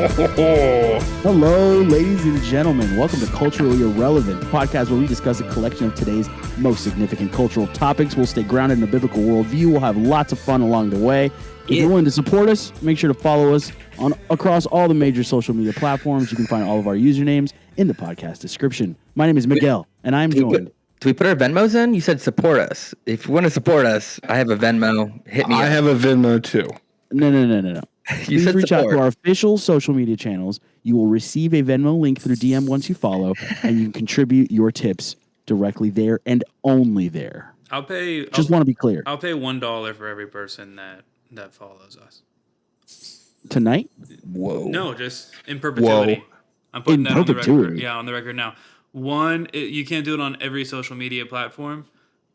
Hello, ladies and gentlemen. Welcome to Culturally Irrelevant, a podcast where we discuss a collection of today's most significant cultural topics. We'll stay grounded in a biblical worldview. We'll have lots of fun along the way. If you're willing to support us, make sure to follow us across all the major social media platforms. You can find all of our usernames in the podcast description. My name is Miguel, and I'm joined. Do we put our Venmos in? You said support us. If you want to support us, I have a Venmo. Hit me up. I have a Venmo too. No. Please reach out to our official social media channels. You will receive a Venmo link through DM once you follow, and you can contribute your tips directly there and only there. Want to be clear. I'll pay $1 for every person that follows us tonight. Whoa! No, just in perpetuity. Whoa. I'm putting that on the record. Yeah, on the record now. You can't do it on every social media platform,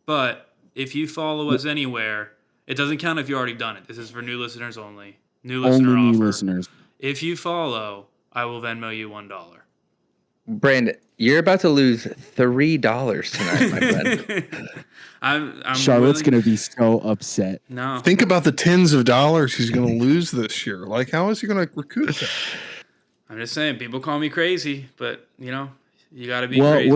but if you follow us anywhere, it doesn't count if you already done it. This is for new listeners only. New listeners. If you follow, I will Venmo you $1. Brandon, you're about to lose $3 tonight, my friend. I'm Charlotte's going to be so upset. No. Think about the tens of dollars he's going to lose this year. Like, how is he going to recoup that? I'm just saying, people call me crazy, but, you got to be crazy.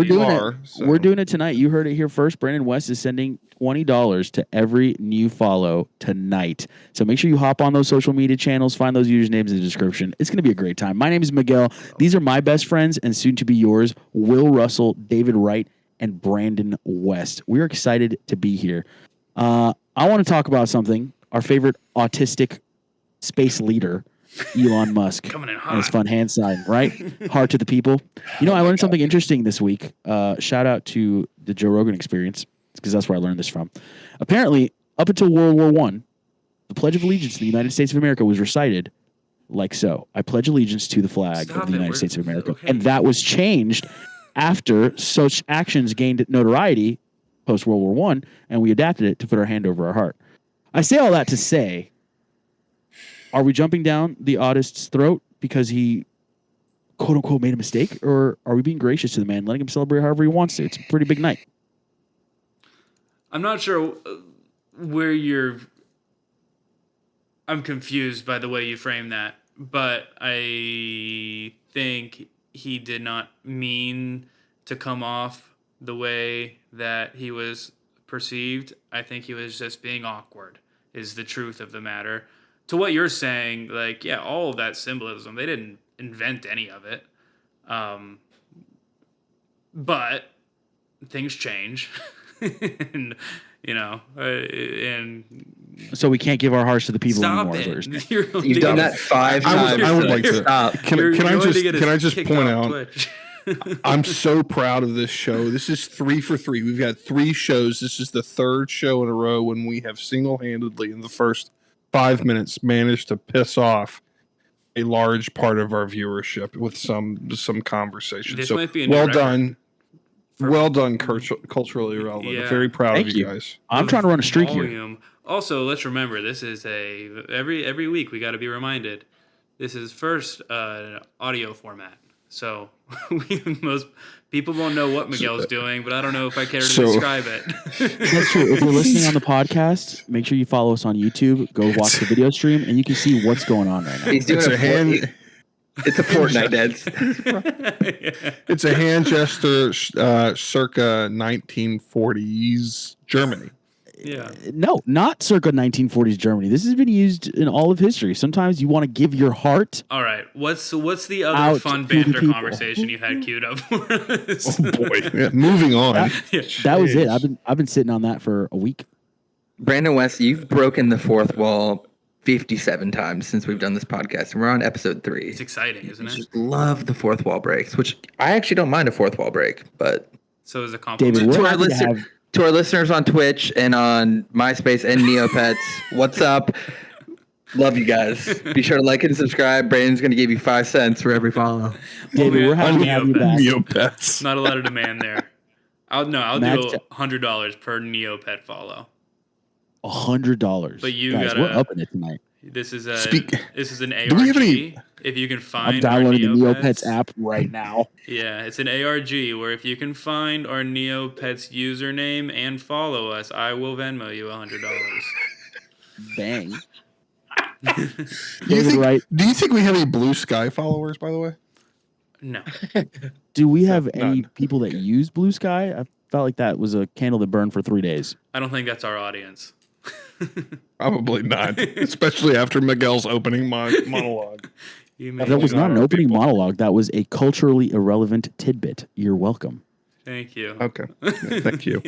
We're doing it tonight. You heard it here first. Brandon West is sending $20 to every new follow tonight. So make sure you hop on those social media channels, find those usernames in the description. It's going to be a great time. My name is Miguel. These are my best friends and soon to be yours, Will Russell, David Wright, and Brandon West. We're excited to be here. I want to talk about something. Our favorite autistic space leader, Elon Musk, coming in hot. and his fun hand sign, right? Heart to the people. I learned something interesting this week. Shout out to the Joe Rogan Experience, because that's where I learned this from. Apparently, up until World War I, the Pledge of Allegiance to the United States of America was recited like so. I pledge allegiance to the flag of the United States of America. Okay. And that was changed after such actions gained notoriety post-World War I, and we adapted it to put our hand over our heart. I say all that to say, are we jumping down the autist's throat because he, quote-unquote, made a mistake? Or are we being gracious to the man, letting him celebrate however he wants to? It's a pretty big night. I'm not sure where I'm confused by the way you frame that, but I think he did not mean to come off the way that he was perceived. I think he was just being awkward, is the truth of the matter. To what you're saying, all of that symbolism, they didn't invent any of it. But things change. and so we can't give our hearts to the people anymore. You've done that 5 times. I would like to stop. Can I just point out? I'm so proud of this show. This is 3 for 3. We've got 3 shows. This is the 3rd show in a row when we have single-handedly in the first 5 minutes managed to piss off a large part of our viewership with some conversation. This so might be a well done. Well done, culturally irrelevant. Yeah. I'm very proud Thank of you guys. I'm trying to run a streak here. Also, let's remember, this is every week we got to be reminded, this is first audio format. So most people won't know what Miguel's doing, but I don't know if I care to describe it. That's true. If you're listening on the podcast, make sure you follow us on YouTube. Go watch the video stream, and you can see what's going on right now. He's doing It's a Fortnite dance. It's a hand gesture circa 1940s Germany. Yeah. No, not circa 1940s Germany. This has been used in all of history. Sometimes you want to give your heart. All right. What's the other fun banter conversation you had queued up for us? Oh boy. Yeah, moving on. That was it. I've been sitting on that for a week. Brandon West, you've broken the fourth wall 57 times since we've done this podcast, and we're on episode 3. It's exciting, isn't it? I just love the fourth wall breaks, which I actually don't mind a fourth wall break, but so is a compliment. David, to our listeners on Twitch and on MySpace and Neopets, what's up? Love you guys. Be sure to like and subscribe. Brandon's going to give you 5 cents for every follow. David, we're happy to have you back. Neopets. Not a lot of demand there. I'll do $100 per Neopet follow. $100. But you guys, gotta. We're upping it tonight. This is an ARG. Do we have any? If you can find, I'm downloading the Neopets app right now. Yeah, it's an ARG where if you can find our Neopets username and follow us, I will Venmo you $100. Bang. David Wright. Do you think we have any Blue Sky followers, by the way? No. Do we have any None. people that use Blue Sky? I felt like that was a candle that burned for 3 days. I don't think that's our audience. Probably not, especially after Miguel's opening monologue. That was not an opening monologue. That was a culturally irrelevant tidbit. You're welcome. Thank you. Okay. Yeah, thank you.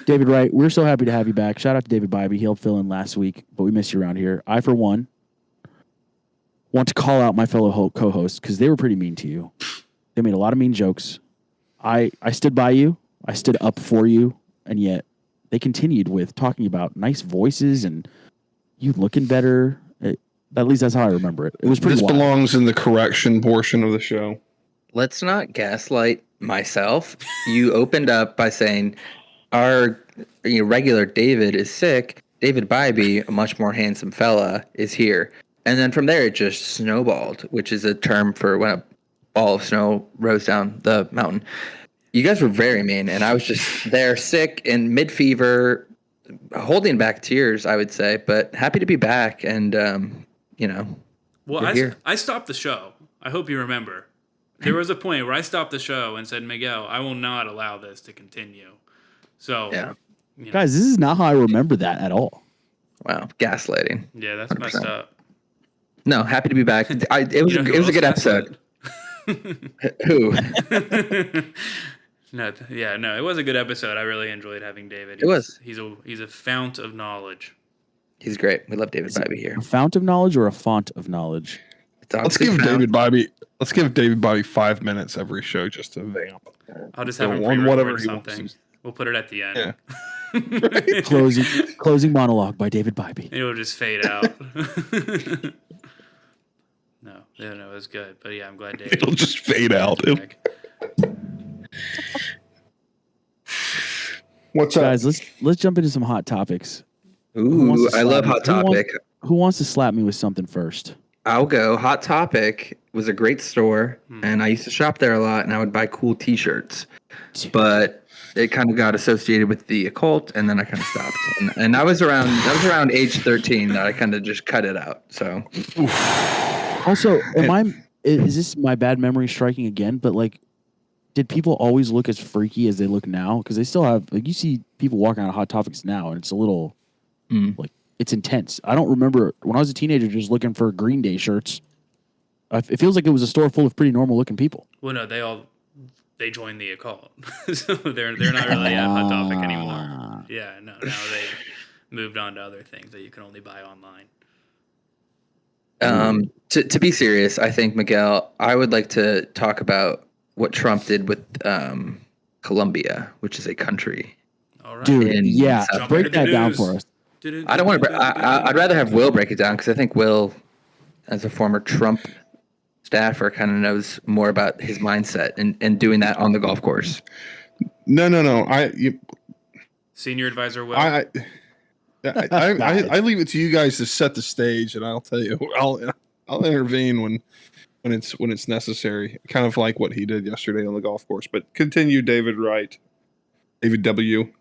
David Wright, we're so happy to have you back. Shout out to David Bybee. He helped fill in last week, but we missed you around here. I, for one, want to call out my fellow co-hosts because they were pretty mean to you. They made a lot of mean jokes. I stood by you. I stood up for you, and yet they continued with talking about nice voices and you looking better. At least that's how I remember it. It was pretty This wild. belongs in the correction portion of the show. Let's not gaslight myself. You opened up by saying our regular David is sick. David Bybee, a much more handsome fella, is here. And then from there, it just snowballed, which is a term for when a ball of snow rose down the mountain. You guys were very mean, and I was just there sick and mid-fever, holding back tears, I would say, but happy to be back. And, well, I stopped the show. I hope you remember. There was a point where I stopped the show and said, Miguel, I will not allow this to continue. So, yeah. Guys, this is not how I remember that at all. Wow, gaslighting. Yeah, that's 100%. Messed up. No, happy to be back. It was a good episode. Who? No, it was a good episode. I really enjoyed having David. It was. He's a fount of knowledge. He's great. We love David Bybee here. A fount of knowledge or a font of knowledge? Let's give David Bybee 5 minutes every show just to vamp. I'll just have him pre-record something. We'll put it at the end. Yeah. Closing monologue by David Bybee. It'll just fade out. No, it was good. But yeah, I'm glad David. It'll just fade out. What's up, guys? Let's jump into some hot topics. Ooh, I love Hot Topic. Who wants to slap me with something first? I'll go. Hot Topic was a great store, and I used to shop there a lot, and I would buy cool T-shirts. But it kind of got associated with the occult, and then I kind of stopped. And I was around age 13 that I kind of just cut it out. So, also, is this my bad memory striking again? But like, did people always look as freaky as they look now? Because they still have, like, you see people walking out of Hot Topics now, and it's a little like, it's intense. I don't remember when I was a teenager just looking for Green Day shirts. It feels like it was a store full of pretty normal looking people. Well, no, they joined the occult, so they're not really at Hot Topic anymore. Yeah, no, now they moved on to other things that you can only buy online. To be serious, I think, Miguel, I would like to talk about what Trump did with Colombia, which is a country. All right. Dude, break that down for us. I don't want to. I'd rather have Will break it down because I think Will, as a former Trump staffer, kind of knows more about his mindset and doing that on the golf course. No. Senior advisor Will. I leave it to you guys to set the stage, and I'll tell you. I'll intervene when it's necessary. Kind of like what he did yesterday on the golf course. But continue, David Wright, David W.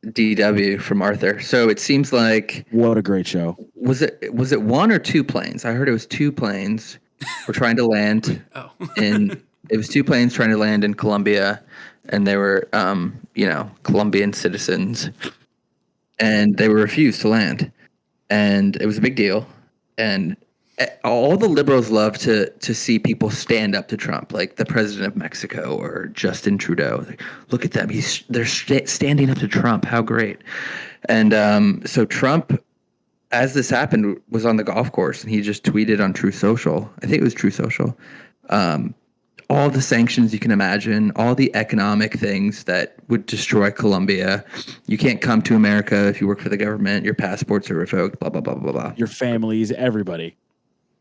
DW from Arthur. So it seems like, what a great show. Was it one or two planes? I heard it was two planes were trying to land it was two planes trying to land in Colombia, and they were Colombian citizens, and they were refused to land, and it was a big deal. And all the liberals love to see people stand up to Trump, like the president of Mexico or Justin Trudeau. Like, look at them. They're standing up to Trump. How great. And so Trump, as this happened, was on the golf course, and he just tweeted on True Social. I think it was True Social. All the sanctions you can imagine, all the economic things that would destroy Colombia. You can't come to America if you work for the government. Your passports are revoked, blah, blah, blah, blah, blah. Your families, everybody.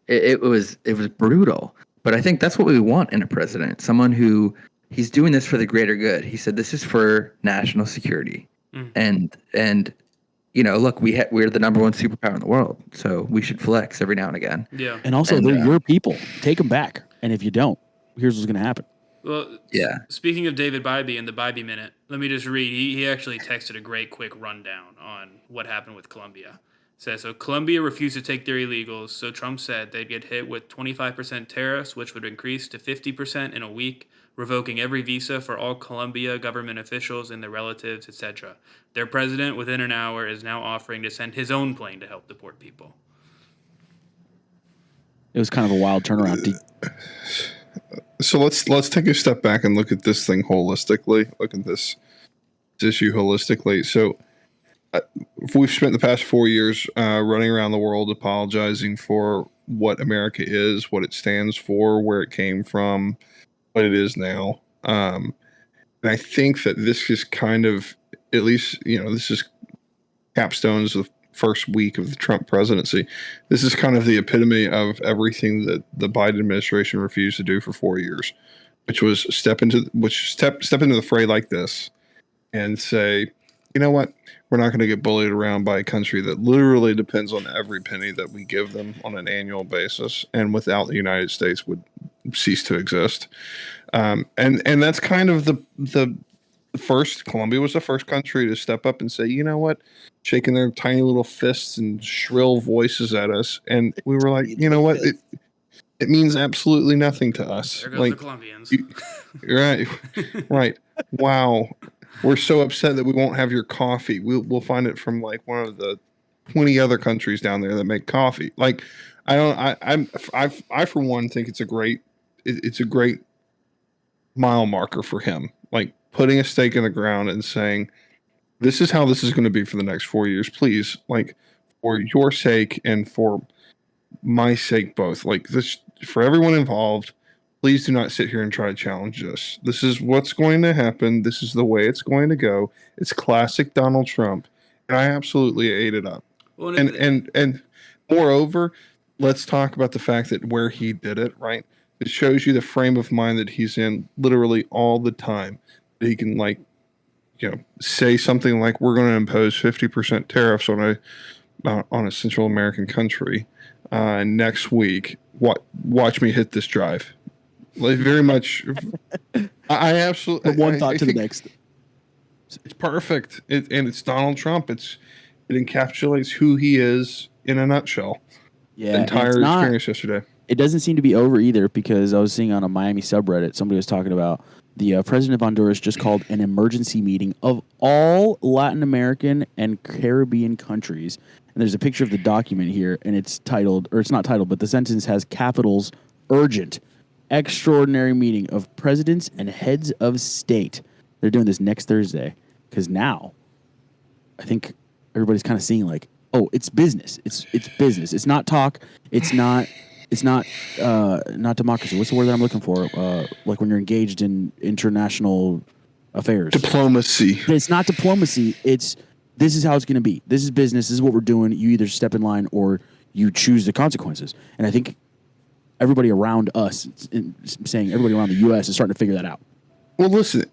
It was brutal, but I think that's what we want in a president. Someone who he's doing this for the greater good. He said this is for national security, and look, we're the number one superpower in the world, so we should flex every now and again. Yeah, and also they're your people. Take them back, and if you don't, here's what's going to happen. Well, yeah. Speaking of David Bybee and the Bybee Minute, let me just read. He actually texted a great quick rundown on what happened with Colombia. Says, so Colombia refused to take their illegals, so Trump said they'd get hit with 25% tariffs, which would increase to 50% in a week, revoking every visa for all Colombia government officials and their relatives, etc. Their president, within an hour, is now offering to send his own plane to help deport people. It was kind of a wild turnaround. So let's take a step back and look at this thing holistically. Look at this issue holistically. So we've spent the past 4 years running around the world apologizing for what America is, what it stands for, where it came from, what it is now. And I think that this is kind of, at least, this is capstones of first week of the Trump presidency. This is kind of the epitome of everything that the Biden administration refused to do for 4 years, which was step into the fray like this and say, you know what? We're not going to get bullied around by a country that literally depends on every penny that we give them on an annual basis, and without the United States would cease to exist. And that's kind of the first. Colombia was the first country to step up and say, you know what, shaking their tiny little fists and shrill voices at us, and we were like, you know what, it means absolutely nothing to us. There goes like, the Colombians. Right. Wow. We're so upset that we won't have your coffee. We'll find it from like one of the 20 other countries down there that make coffee. Like, I for one think it's a great mile marker for him. Like putting a stake in the ground and saying, this is how this is going to be for the next 4 years. Please, like, for your sake and for my sake both. Like this, for everyone involved, please do not sit here and try to challenge us. This is what's going to happen. This is the way it's going to go. It's classic Donald Trump, and I absolutely ate it up. Well, and moreover, let's talk about the fact that where he did it, right? It shows you the frame of mind that he's in literally all the time. That he can, like, say something like, we're going to impose 50% tariffs on a Central American country next week. Watch me hit this drive. Like, very much. I absolutely. From one thought to the next. It's perfect, and it's Donald Trump. It encapsulates who he is in a nutshell. Yeah, the entire experience yesterday. It doesn't seem to be over either, because I was seeing on a Miami subreddit, somebody was talking about the president of Honduras just called an emergency meeting of all Latin American and Caribbean countries. And there's a picture of the document here, and it's titled, or it's not titled, but the sentence has capitals: urgent, extraordinary meeting of presidents and heads of state. They're doing this next Thursday, because now I think everybody's kind of seeing, like, oh, it's business. It's business. It's not talk. It's not democracy. What's the word that I'm looking for? Like when you're engaged in international affairs. Diplomacy. It's not diplomacy. This is how it's going to be. This is business. This is what we're doing. You either step in line or you choose the consequences. And I think everybody around us, saying everybody around the U.S. is starting to figure that out. Well, listen,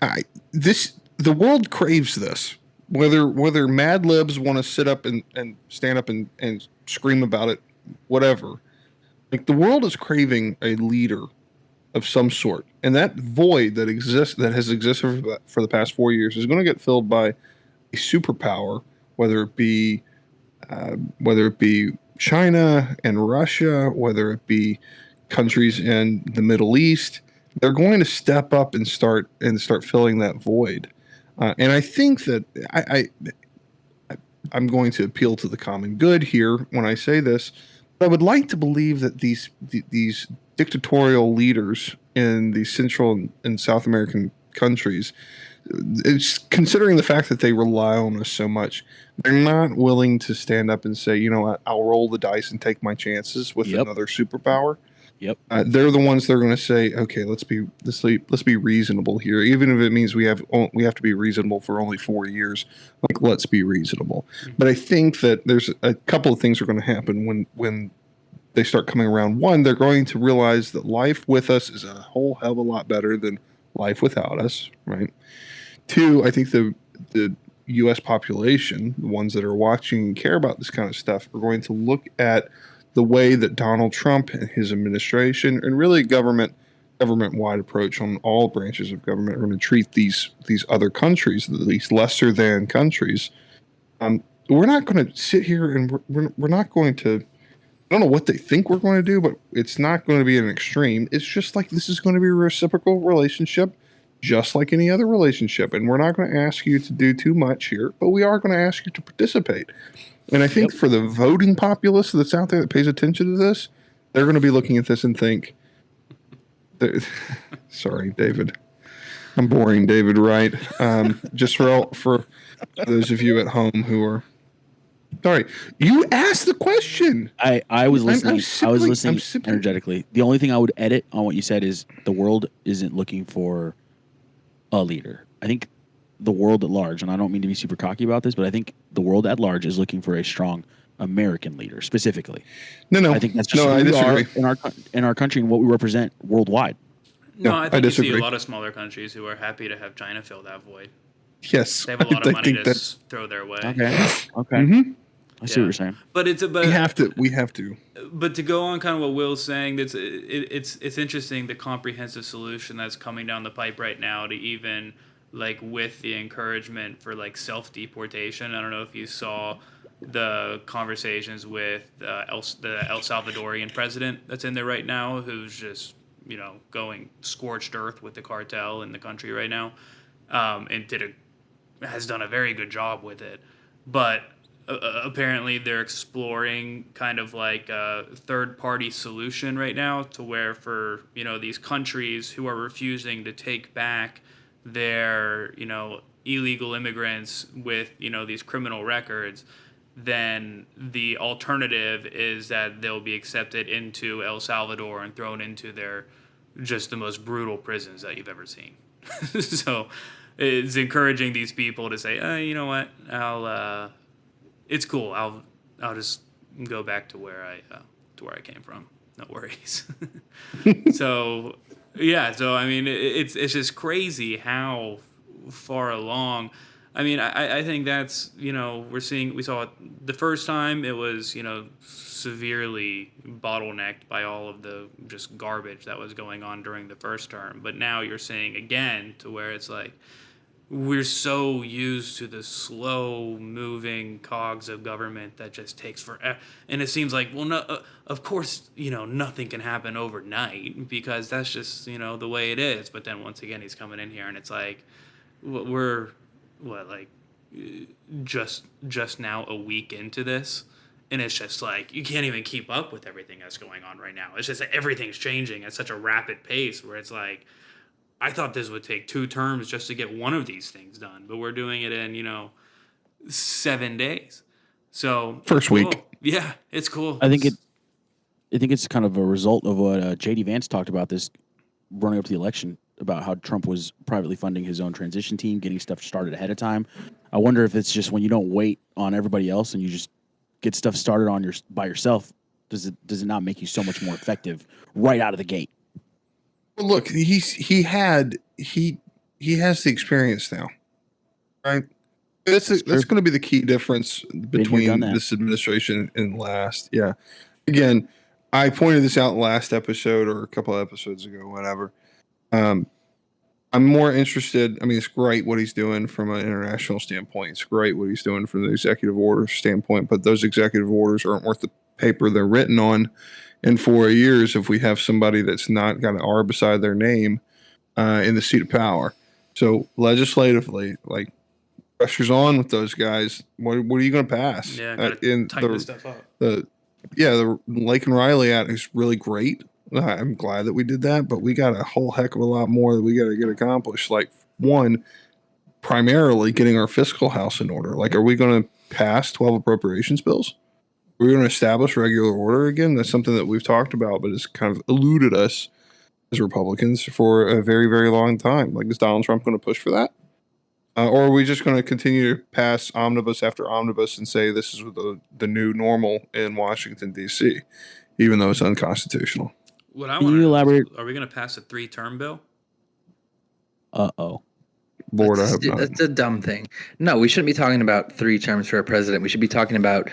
the world craves this. Whether Mad Libs want to sit up and stand up and scream about it, whatever. Like, the world is craving a leader of some sort, and that void that has existed for the past 4 years is going to get filled by a superpower, whether it be China and Russia, whether it be countries in the Middle East. They're going to step up and start filling that void, and I think that I'm going to appeal to the common good here when I say this. I would like to believe that these dictatorial leaders in the Central and South American countries, it's considering the fact that they rely on us so much, they're not willing to stand up and say, you know what, I'll roll the dice and take my chances with another superpower. Yep. They're the ones that are going to say, okay, let's be reasonable here, even if it means we have to be reasonable for only 4 years. Like, let's be reasonable. Mm-hmm. But I think that there's a couple of things are going to happen when they start coming around. One, they're going to realize that life with us is a whole hell of a lot better than life without us, right? Two, I think the U.S. population, the ones that are watching and care about this kind of stuff, are going to look at the way that Donald Trump and his administration, and really government-wide approach on all branches of government, are going to treat these other countries, these lesser than countries, we're not going to sit here and we're not going to. I don't know what they think we're going to do, but it's not going to be an extreme. It's just like this is going to be a reciprocal relationship, just like any other relationship. And we're not going to ask you to do too much here, but we are going to ask you to participate. And I think for the voting populace that's out there that pays attention to this, they're going to be looking at this and think, sorry, David. I'm boring David Wright. Just for those of you at home who are sorry, you asked the question. I was listening. I was listening energetically. The only thing I would edit on what you said is the world isn't looking for a leader. I think the world at large, and I don't mean to be super cocky about this, but I think the world at large is looking for a strong American leader specifically. No. I think that's just who we are in our country and what we represent worldwide. No, I think you see a lot of smaller countries who are happy to have China fill that void. Yes, they have a lot of money to throw their way. Okay. Mm-hmm. I see what you're saying. But we have to. But to go on kind of what Will's saying, it's interesting the comprehensive solution that's coming down the pipe right now to even like with the encouragement for like self-deportation. I don't know if you saw the conversations with the El Salvadorian president that's in there right now, who's just going scorched earth with the cartel in the country right now, and has done a very good job with it. But apparently they're exploring kind of like a third-party solution right now to where for, these countries who are refusing to take back their, illegal immigrants with, these criminal records, then the alternative is that they'll be accepted into El Salvador and thrown into just the most brutal prisons that you've ever seen. So it's encouraging these people to say, you know what, it's cool. I'll just go back to where I came from. No worries. So I mean, it's just crazy how far along. I mean, I think that's we saw it the first time. It was severely bottlenecked by all of the just garbage that was going on during the first term. But now you're seeing again to where it's like, we're so used to the slow-moving cogs of government that just takes forever. And it seems like, well, no, of course, nothing can happen overnight because that's just, the way it is. But then once again, he's coming in here and it's like, just now a week into this. And it's just like, you can't even keep up with everything that's going on right now. It's just that everything's changing at such a rapid pace where it's like, I thought this would take 2 terms just to get one of these things done, but we're doing it in, 7 days. So first week. Yeah, it's cool. I think it's kind of a result of what J.D. Vance talked about this running up to the election about how Trump was privately funding his own transition team, getting stuff started ahead of time. I wonder if it's just when you don't wait on everybody else and you just get stuff started by yourself, does it not make you so much more effective right out of the gate? Well, look, he has the experience now, right? That's going to be the key difference between this administration and last. Yeah. Again, I pointed this out last episode or a couple of episodes ago, whatever. I'm more interested. I mean, it's great what he's doing from an international standpoint. It's great what he's doing from the executive order standpoint, but those executive orders aren't worth the paper they're written on in 4 years if we have somebody that's not got an R beside their name in the seat of power. So legislatively, like, pressure's on with those guys. What are you going to pass? Yeah, tighten this stuff up. The Lake and Riley Act is really great. I'm glad that we did that, but we got a whole heck of a lot more that we got to get accomplished. Like, one, primarily getting our fiscal house in order. Like, are we going to pass 12 appropriations bills? We're going to establish regular order again. That's something that we've talked about, but it's kind of eluded us as Republicans for a very, very long time. Like, is Donald Trump going to push for that? Or are we just going to continue to pass omnibus after omnibus and say this is the new normal in Washington, D.C., even though it's unconstitutional? What I want to elaborate? Are we going to pass a 3-term bill? Uh-oh. Lord, I hope not. That's a dumb thing. No, we shouldn't be talking about 3 terms for a president. We should be talking about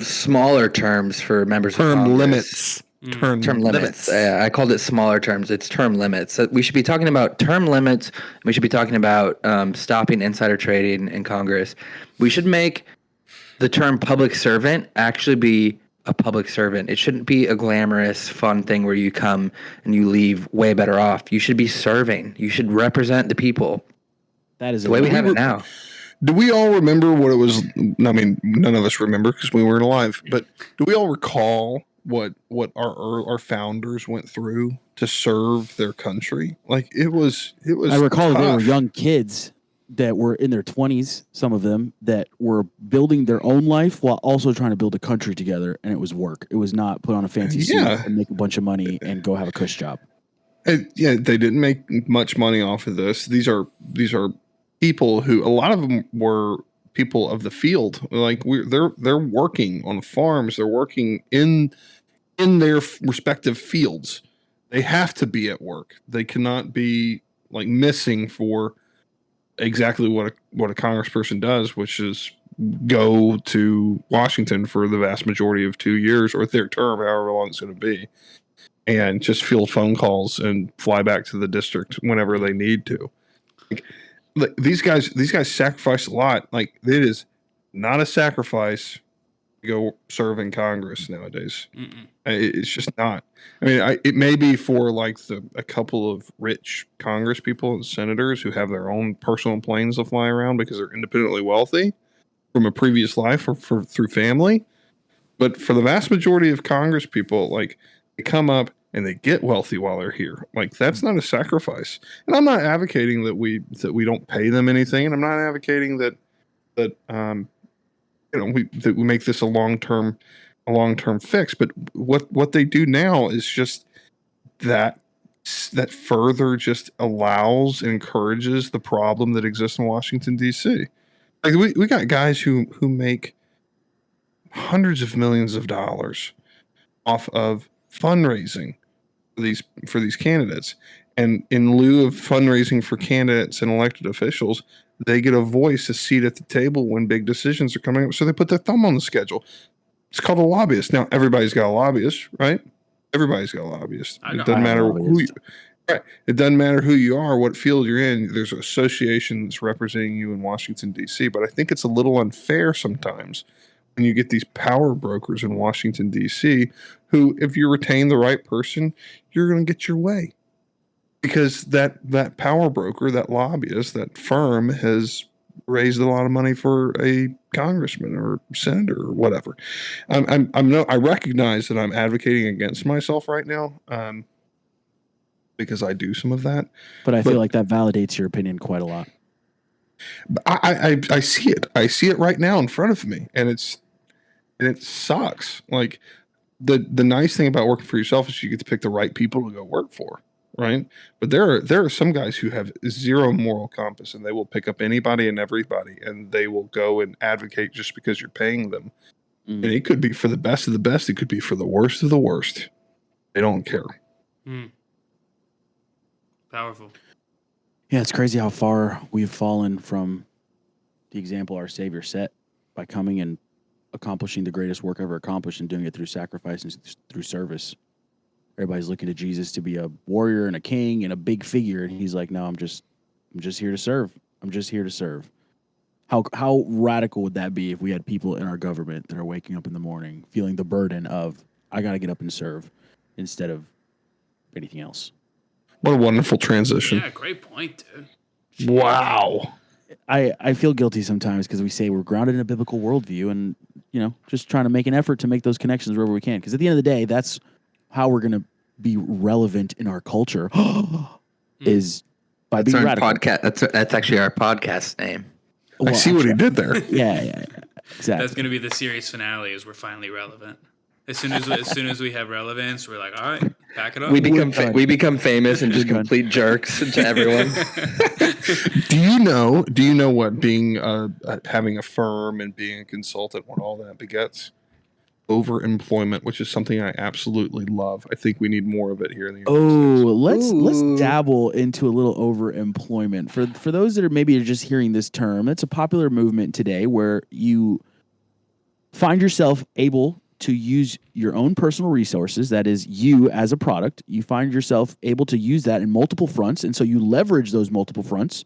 smaller terms for members of Congress. Term limits. I called it smaller terms. It's term limits. We should be talking about term limits. We should be talking about stopping insider trading in Congress. We should make the term public servant actually be a public servant. It shouldn't be a glamorous, fun thing where you come and you leave way better off. You should be serving. You should represent the people. That is the way we have it now. Do we all remember what it was? I mean, none of us remember because we weren't alive. But do we all recall what our founders went through to serve their country? Like it was. I recall tough. they were young kids that were in their 20s, some of them, that were building their own life while also trying to build a country together, and it was work. It was not put on a fancy suit and make a bunch of money and go have a cush job. Yeah, they didn't make much money off of this. These are people who, a lot of them were people of the field. Like they're working on farms. They're working in their respective fields. They have to be at work. They cannot be like missing for exactly what a congressperson does, which is go to Washington for the vast majority of 2 years or their term, however long it's going to be, and just field phone calls and fly back to the district whenever they need to. Like, these guys sacrifice a lot. Like, it is not a sacrifice to go serve in Congress nowadays. It's just not. I mean, it may be for like a couple of rich Congress people and senators who have their own personal planes to fly around because they're independently wealthy from a previous life or through family. But for the vast majority of Congress people, like, they come up and they get wealthy while they're here. Like, that's not a sacrifice. And I'm not advocating that we don't pay them anything, and I'm not advocating that we make this a long-term fix. But what they do now is just that further just allows and encourages the problem that exists in Washington, D.C. Like, we got guys who make hundreds of millions of dollars off of fundraising for these candidates, and in lieu of fundraising for candidates and elected officials, they get a voice, a seat at the table when big decisions are coming up. So they put their thumb on the schedule. It's called a lobbyist. Now, everybody's got a lobbyist, right? Everybody's got a lobbyist. It doesn't matter who you, right? It doesn't matter who you are, what field you're in. There's an association that's representing you in Washington, D.C. But I think it's a little unfair sometimes when you get these power brokers in Washington, D.C., who, if you retain the right person, you're going to get your way. Because that power broker, that lobbyist, that firm has raised a lot of money for a congressman or senator or whatever. I recognize that I'm advocating against myself right now, because I do some of that. But I feel like that validates your opinion quite a lot. I see it. I see it right now in front of me, and it sucks. Like, the nice thing about working for yourself is you get to pick the right people to go work for, right? But there are some guys who have zero moral compass, and they will pick up anybody and everybody, and they will go and advocate just because you're paying them. And it could be for the best of the best. It could be for the worst of the worst. They don't care. Powerful. Yeah, it's crazy how far we've fallen from the example our Savior set by coming and accomplishing the greatest work ever accomplished and doing it through sacrifice and through service. Everybody's looking to Jesus to be a warrior and a king and a big figure, and he's like, "No, I'm just here to serve. I'm just here to serve." How radical would that be if we had people in our government that are waking up in the morning feeling the burden of, I got to get up and serve instead of anything else? What a wonderful transition. Yeah, great point, dude. Jeez. Wow. I feel guilty sometimes because we say we're grounded in a biblical worldview, and just trying to make an effort to make those connections wherever we can. Because at the end of the day, that's how we're going to be relevant in our culture is by being radical. Podcast. That's actually our podcast name. Well, I see what he did there. Yeah, exactly. That's going to be the series finale. Is we're finally relevant. As soon as we have relevance, we're like, all right, back it up. We become famous and just complete jerks to everyone. Do you know what being having a firm and being a consultant, what all that begets? Overemployment, which is something I absolutely love. I think we need more of it here in the United States. Let's dabble into a little overemployment. For those that are maybe just hearing this term, it's a popular movement today where you find yourself able to use your own personal resources, that is you as a product. You find yourself able to use that in multiple fronts, and so you leverage those multiple fronts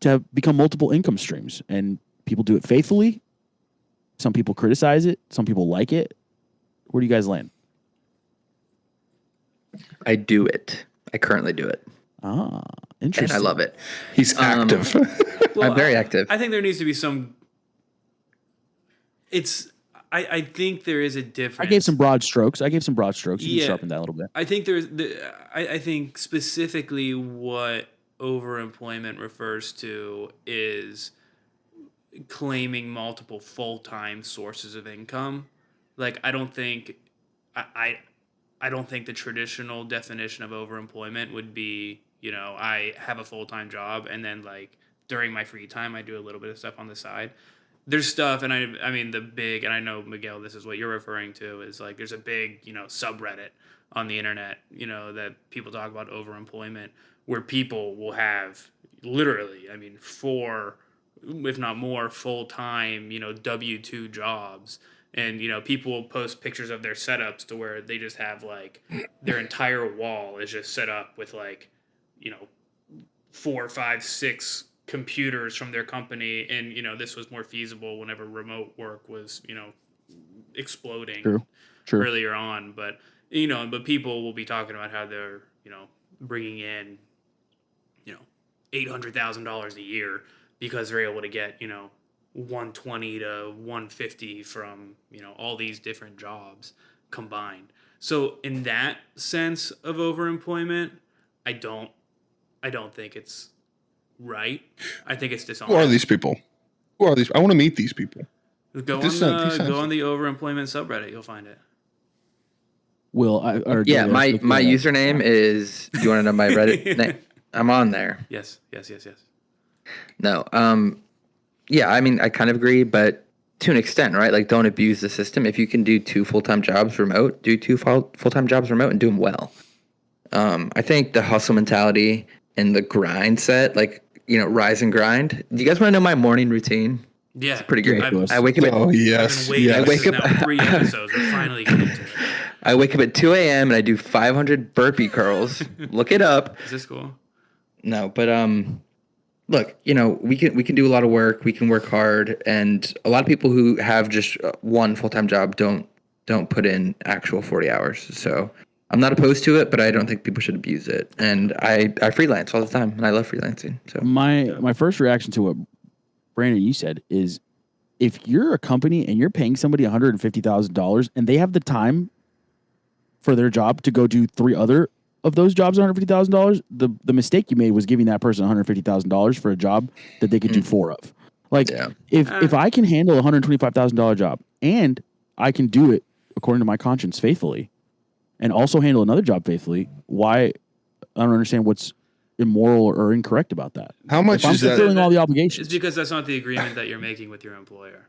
to become multiple income streams. And people do it faithfully, Some people criticize it. Some people like it. Where do you guys land? I do it. I currently do it. Ah, interesting. And I love it. He's active. Well, I'm very active. I think there needs to be some. I think there is a difference. I gave some broad strokes. You can sharpen that a little bit. I think I think specifically what overemployment refers to is claiming multiple full-time sources of income. Like, I don't think the traditional definition of overemployment would be, I have a full-time job and then, like, during my free time I do a little bit of stuff on the side. There's stuff, and I mean the big, and I know, Miguel, this is what you're referring to, is like there's a big, subreddit on the internet, that people talk about overemployment, where people will have literally, 4, if not more, full-time, W-2 jobs. And, people will post pictures of their setups to where they just have, like, their entire wall is just set up with, like, 4, 5, 6 computers from their company. And, this was more feasible whenever remote work was, exploding True. earlier on. But, but people will be talking about how they're, bringing in, $800,000 a year because they're able to get, 120 to 150 from, all these different jobs combined. So in that sense of overemployment, I don't think it's right. I think it's dishonest. Who are these people? I want to meet these people. Go on the overemployment subreddit. You'll find it. Will my username is. Do you want to know my Reddit name? I'm on there. Yes. No. Yeah, I kind of agree, but to an extent, right? Like, don't abuse the system. If you can do 2 full-time jobs remote, do 2 full-time jobs remote and do them well. I think the hustle mentality and the grind set, like, rise and grind. Do you guys want to know my morning routine? Yeah, it's pretty great. I wake up. Oh yes. I wake up. Now 3 episodes. We're finally getting to it. I wake up at 2 a.m. and I do 500 burpee curls. Look it up. Is this cool? No, but look, we can do a lot of work. We can work hard, and a lot of people who have just one full-time job don't put in actual 40 hours. So I'm not opposed to it, but I don't think people should abuse it. And I freelance all the time, and I love freelancing. So my first reaction to what Brandon you said is, if you're a company and you're paying somebody $150,000 and they have the time for their job to go do 3 other of those jobs $150,000, the mistake you made was giving that person $150,000 for a job that they could do 4 of. Like, if I can handle a $125,000 job and I can do it according to my conscience faithfully, and also handle another job faithfully, why? I don't understand what's immoral or incorrect about that. How much if I'm is that? fulfilling all the obligations? It's because that's not the agreement that you're making with your employer.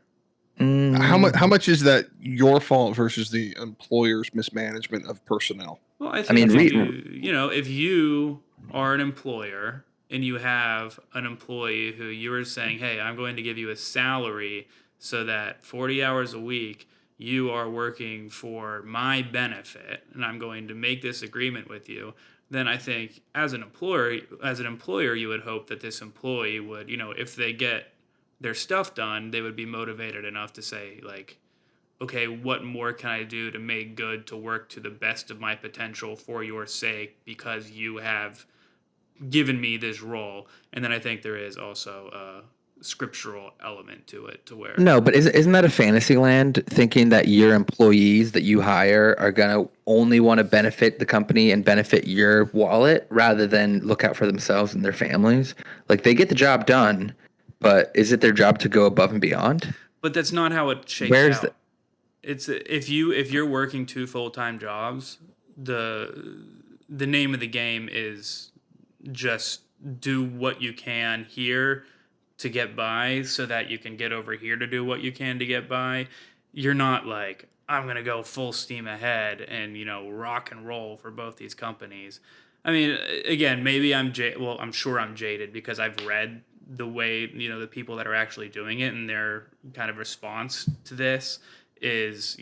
How much is that your fault versus the employer's mismanagement of personnel? Well, I think if you are an employer and you have an employee who you are saying, hey, I'm going to give you a salary so that 40 hours a week you are working for my benefit, and I'm going to make this agreement with you, then I think as an employer, you would hope that this employee would, if they get their stuff done, they would be motivated enough to say, like, okay, what more can I do to make good, to work to the best of my potential for your sake, because you have given me this role. And then I think there is also a scriptural element to it, to where no, but isn't that a fantasy land, thinking that your employees that you hire are gonna only want to benefit the company and benefit your wallet rather than look out for themselves and their families? Like, they get the job done, but is it their job to go above and beyond? But that's not how it shakes out. It's if you're working 2 full-time jobs, the name of the game is just do what you can here to get by so that you can get over here to do what you can to get by. You're not like, I'm going to go full steam ahead and, rock and roll for both these companies. I mean, again, maybe I'm sure I'm jaded because I've read the way, the people that are actually doing it, and their kind of response to this is,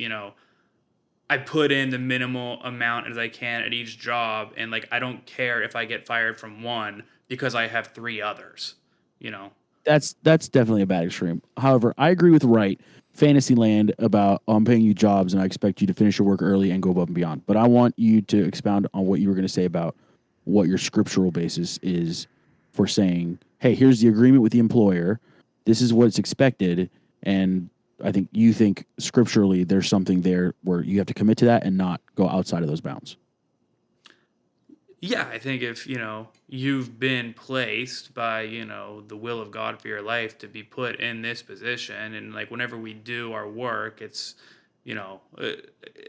I put in the minimal amount as I can at each job, and, like, I don't care if I get fired from one because I have 3 others, That's definitely a bad extreme. However, I agree with Wright. Fantasyland about I'm paying you jobs and I expect you to finish your work early and go above and beyond. But I want you to expound on what you were going to say about what your scriptural basis is for saying, hey, here's the agreement with the employer. This is what's expected. And I think you think scripturally there's something there where you have to commit to that and not go outside of those bounds. Yeah, I think if, you've been placed by, the will of God for your life to be put in this position, and like whenever we do our work, it's,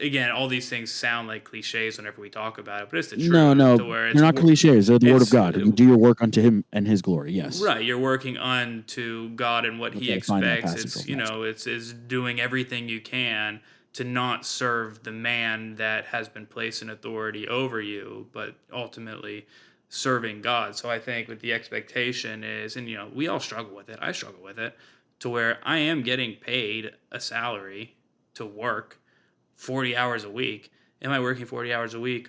again, all these things sound like cliches whenever we talk about it, but it's the truth. No, to where they're not cliches. They're the word of God. You do your work unto Him and His glory. Yes, right. You're working unto God and what He expects. It's doing everything you can to not serve the man that has been placed in authority over you, but ultimately serving God. So I think with the expectation is, and we all struggle with it. I struggle with it, to where I am getting paid a salary to work 40 hours a week. Am I working 40 hours a week?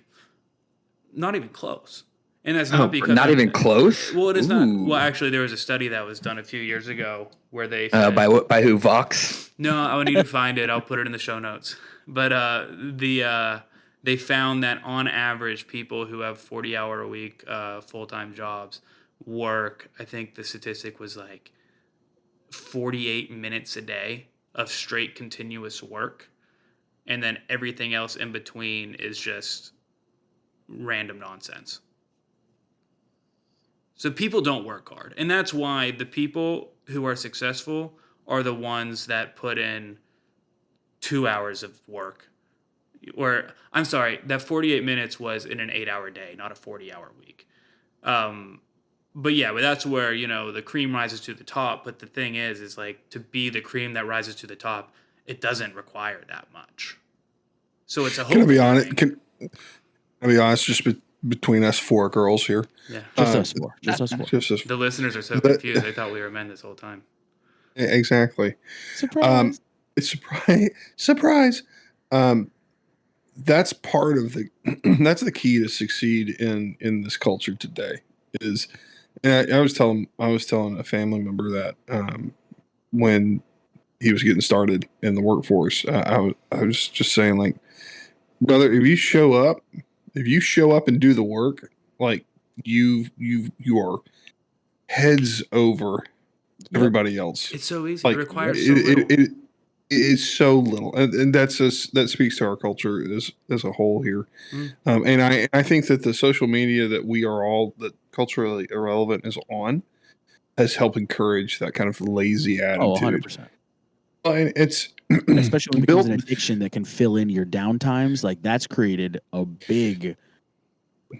Not even close. And that's not because not even close. Well, it is not. Well, actually, there was a study that was done a few years ago where they said, by who? Vox? No, I would need to find it. I'll put it in the show notes. But they found that on average, people who have 40-hour-a-week full-time jobs work. I think the statistic was like 48 minutes a day of straight continuous work, and then everything else in between is just random nonsense. So people don't work hard. And that's why the people who are successful are the ones that put in 2 hours of work. Or, I'm sorry, that 48 minutes was in an 8-hour day, not a 40-hour week. But that's where, the cream rises to the top. But the thing is like, to be the cream that rises to the top, it doesn't require that much. So it's a whole Can I be honest? Can I be honest? Just between us four girls here. Yeah. Just us four. Just us four. The listeners are so confused. They thought we were men this whole time. Exactly. Surprise. Surprise. That's part of that's the key to succeed in this culture today is, and I was telling a family member that when he was getting started in the workforce, I was just saying, like, brother, if you show up and do the work, like you are heads over everybody else. It's so easy. Like, it requires so little. It is so little, and that speaks to our culture as a whole here. And I think that the social media that we are all that culturally irrelevant is on has helped encourage that kind of lazy attitude. Oh, 100%. And it's especially when it becomes an addiction that can fill in your downtimes. Like, that's created a big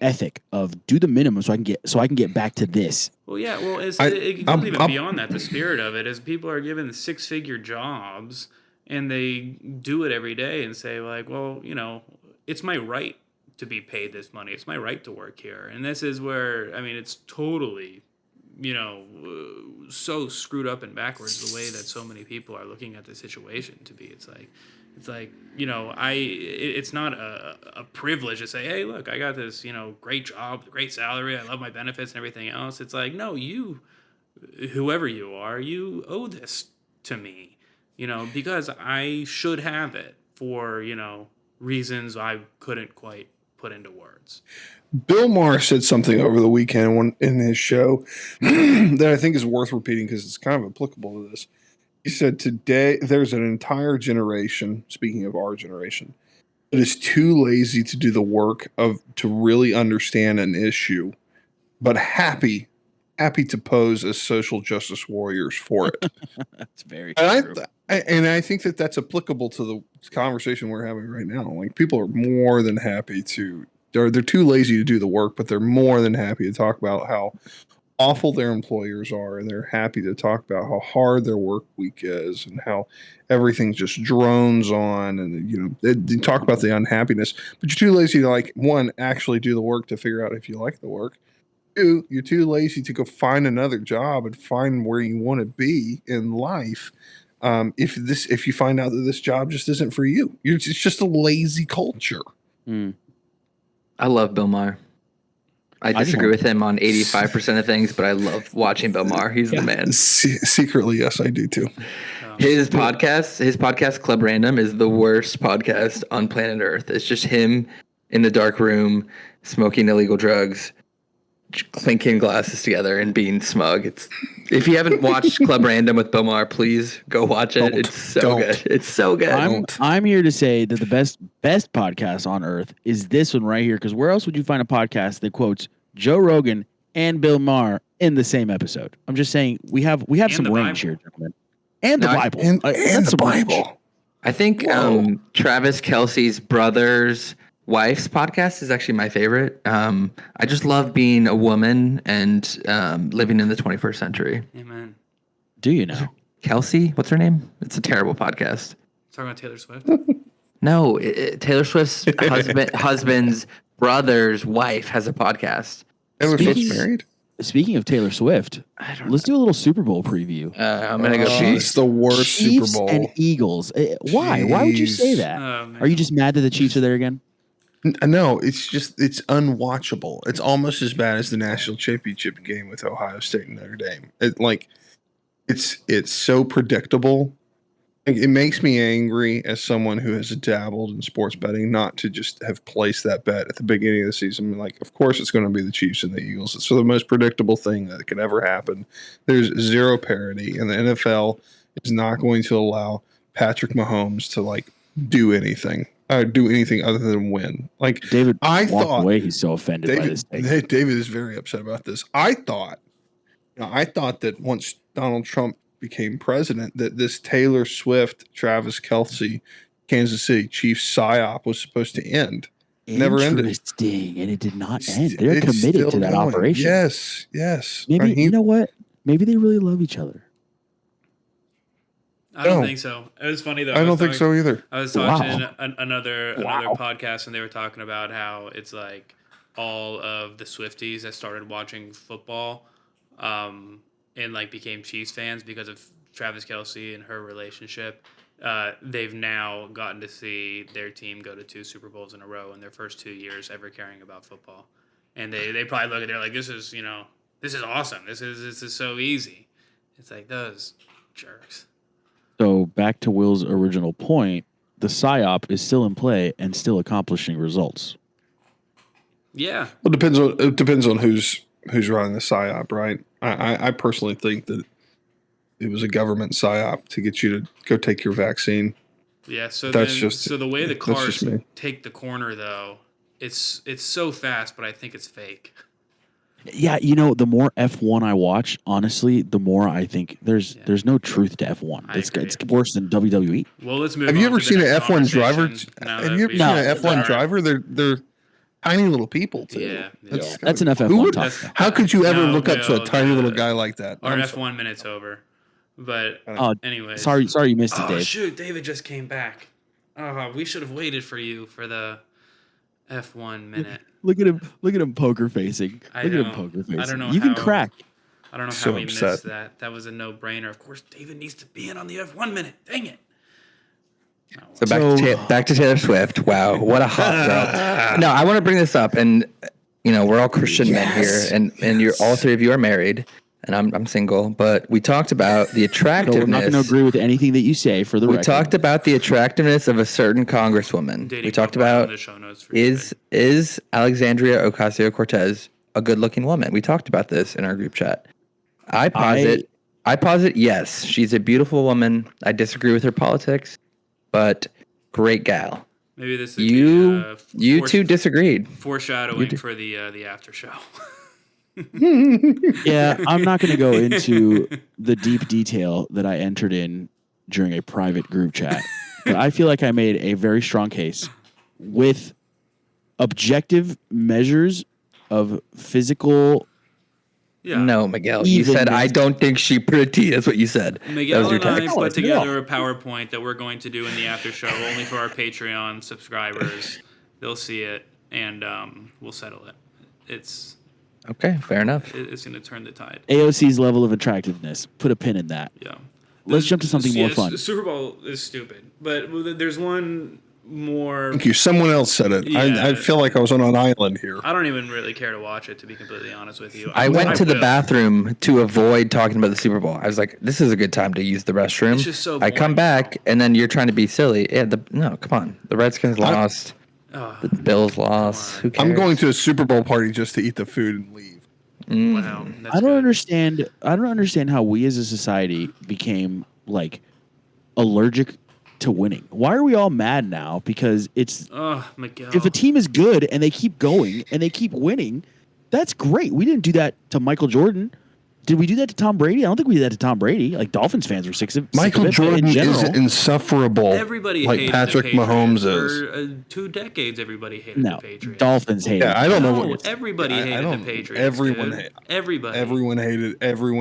ethic of do the minimum so I can get back to this. Well, yeah. Well, it goes even beyond that. The spirit of it is people are given 6-figure jobs and they do it every day and say, like, well, it's my right to be paid this money. It's my right to work here. And this is where, it's totally, so screwed up and backwards the way that so many people are looking at the situation to be. It's like, it's not a privilege to say, hey, look, I got this, great job, great salary. I love my benefits and everything else. It's like, no, you, whoever you are, you owe this to me, because I should have it for, reasons I couldn't quite put into words. Bill Maher said something over the weekend in his show that I think is worth repeating because it's kind of applicable to this. He said, today there's an entire generation, speaking of our generation, that is too lazy to do the work to really understand an issue, but happy to pose as social justice warriors for it. That's very true. I think that that's applicable to the conversation we're having right now. Like, people are more than happy they're too lazy to do the work, but they're more than happy to talk about how awful their employers are, and they're happy to talk about how hard their work week is and how everything just drones on, and they talk about the unhappiness, but you're too lazy to, like, one, actually do the work to figure out if you like the work. Two, you're too lazy to go find another job and find where you want to be in life. If you find out that this job just isn't for you, it's just a lazy culture. I love Bill Maher. I disagree with him on 85% of things, but I love watching Bill Maher. He's the man. Secretly, yes, I do too. His podcast, Club Random, is the worst podcast on planet Earth. It's just him in the dark room, smoking illegal drugs, clinking glasses together, and being smug. If you haven't watched Club Random with Bill Maher, please go watch it. It's so good. It's so good. I'm here to say that the best podcast on earth is this one right here. Because where else would you find a podcast that quotes Joe Rogan and Bill Maher in the same episode? I'm just saying we have some range here, gentlemen. And the Bible. And the Bible. I think Travis Kelce's brother's wife's podcast is actually my favorite. I just love being a woman and living in the 21st century. Amen. Do you know? Kelsey? What's her name? It's a terrible podcast. Talking about Taylor Swift? No, Taylor Swift's husband's brother's wife has a podcast. Taylor Swift's married? Speaking of Taylor Swift, let's do a little Super Bowl preview. I'm going to go. It's the worst Chiefs Super Bowl. and Eagles. Why? Why would you say that? Are you just mad that the Chiefs are there again? No, it's unwatchable. It's almost as bad as the national championship game with Ohio State and Notre Dame. It's so predictable. It makes me angry as someone who has dabbled in sports betting not to just have placed that bet at the beginning of the season. Of course it's going to be the Chiefs and the Eagles. It's the most predictable thing that could ever happen. There's zero parity, and the NFL is not going to allow Patrick Mahomes to do anything other than win. David, I thought away. He's so offended by this thing. David is very upset about this. I thought that once Donald Trump became president, that this Taylor Swift, Travis Kelce, Kansas City Chiefs psyop was supposed to end. Never ended. Interesting, and it did not end. They're committed to that going. operation. Yes. Maybe you know what? Maybe they really love each other. I don't think so. It was funny though. I don't think so either. I was watching another podcast, and they were talking about how it's like all of the Swifties that started watching football, and became Chiefs fans because of Travis Kelce and her relationship. They've now gotten to see their team go to 2 Super Bowls in a row in their first 2 years ever caring about football, and they probably look at it like this is awesome. This is so easy. It's like those jerks. So back to Will's original point, the PSYOP is still in play and still accomplishing results. Yeah. Well, it depends on who's running the PSYOP, right? I personally think that it was a government PSYOP to get you to go take your vaccine. Yeah, so the way the that's cars just me. take the corner though, it's so fast, but I think it's fake. Yeah, the more F1 I watch, honestly, the more I think there's no truth to F1. It's worse than WWE. Well, let's move. Have you ever seen an F1 driver? Have you ever seen an F1 driver? They're tiny little people too. Yeah, that's enough F1 talk. How could you ever look up to a tiny little guy like that? Our F1 minute's over. But anyway. Sorry you missed it, Dave. Oh shoot, David just came back. Oh, we should have waited for you for the F1 minute. Look at him poker facing. I don't know. You can crack. I don't know how we missed that. That was a no-brainer. Of course, David needs to be in on the F1 minute. Dang it. So back to Taylor Swift. Wow, what a hot girl. No, I want to bring this up, and we're all Christian men here, and you're all three of you are married, and I'm single. But we talked about the attractiveness. We're not going to agree with anything that you say. For the record, we talked about the attractiveness of a certain congresswoman. We talked about is Alexandria Ocasio-Cortez a good-looking woman? We talked about this in our group chat. I posit yes, she's a beautiful woman. I disagree with her politics, but great gal. Maybe this is you two disagreed. Foreshadowing for the after show. Yeah, I'm not going to go into the deep detail that I entered in during a private group chat, but I feel like I made a very strong case with objective measures of physical. Yeah. No, Miguel, you said, I don't think she pretty. That's what you said. Miguel and I put together a PowerPoint that we're going to do in the after show only for our Patreon subscribers. They'll see it, and we'll settle it. It's... Okay, fair enough. It's going to turn the tide. AOC's level of attractiveness. Put a pin in that. Yeah. Let's jump to something more fun. The Super Bowl is stupid, but there's one more. Thank you. Someone else said it. Yeah. I feel like I was on an island here. I don't even really care to watch it, to be completely honest with you. I went to the bathroom to avoid talking about the Super Bowl. I was like, this is a good time to use the restroom. It's just so I come boring, back, and then you're trying to be silly. Yeah, no, come on. The Redskins lost. The Bills lost. Who cares? I'm going to a Super Bowl party just to eat the food and leave. Wow. I don't understand. I don't understand how we as a society became like allergic to winning. Why are we all mad now? Because it's my God. If a team is good and they keep going and they keep winning, that's great. We didn't do that to Michael Jordan. Did we do that to Tom Brady? I don't think we did that to Tom Brady. Like Dolphins fans were sick of Michael Jordan is insufferable. Everybody like hated Patrick the Patriots. Mahomes is. For 2 decades, everybody hated the Patriots. Dolphins hated. Yeah, I don't know No, what everybody hated the Patriots. Everyone, everybody. Everyone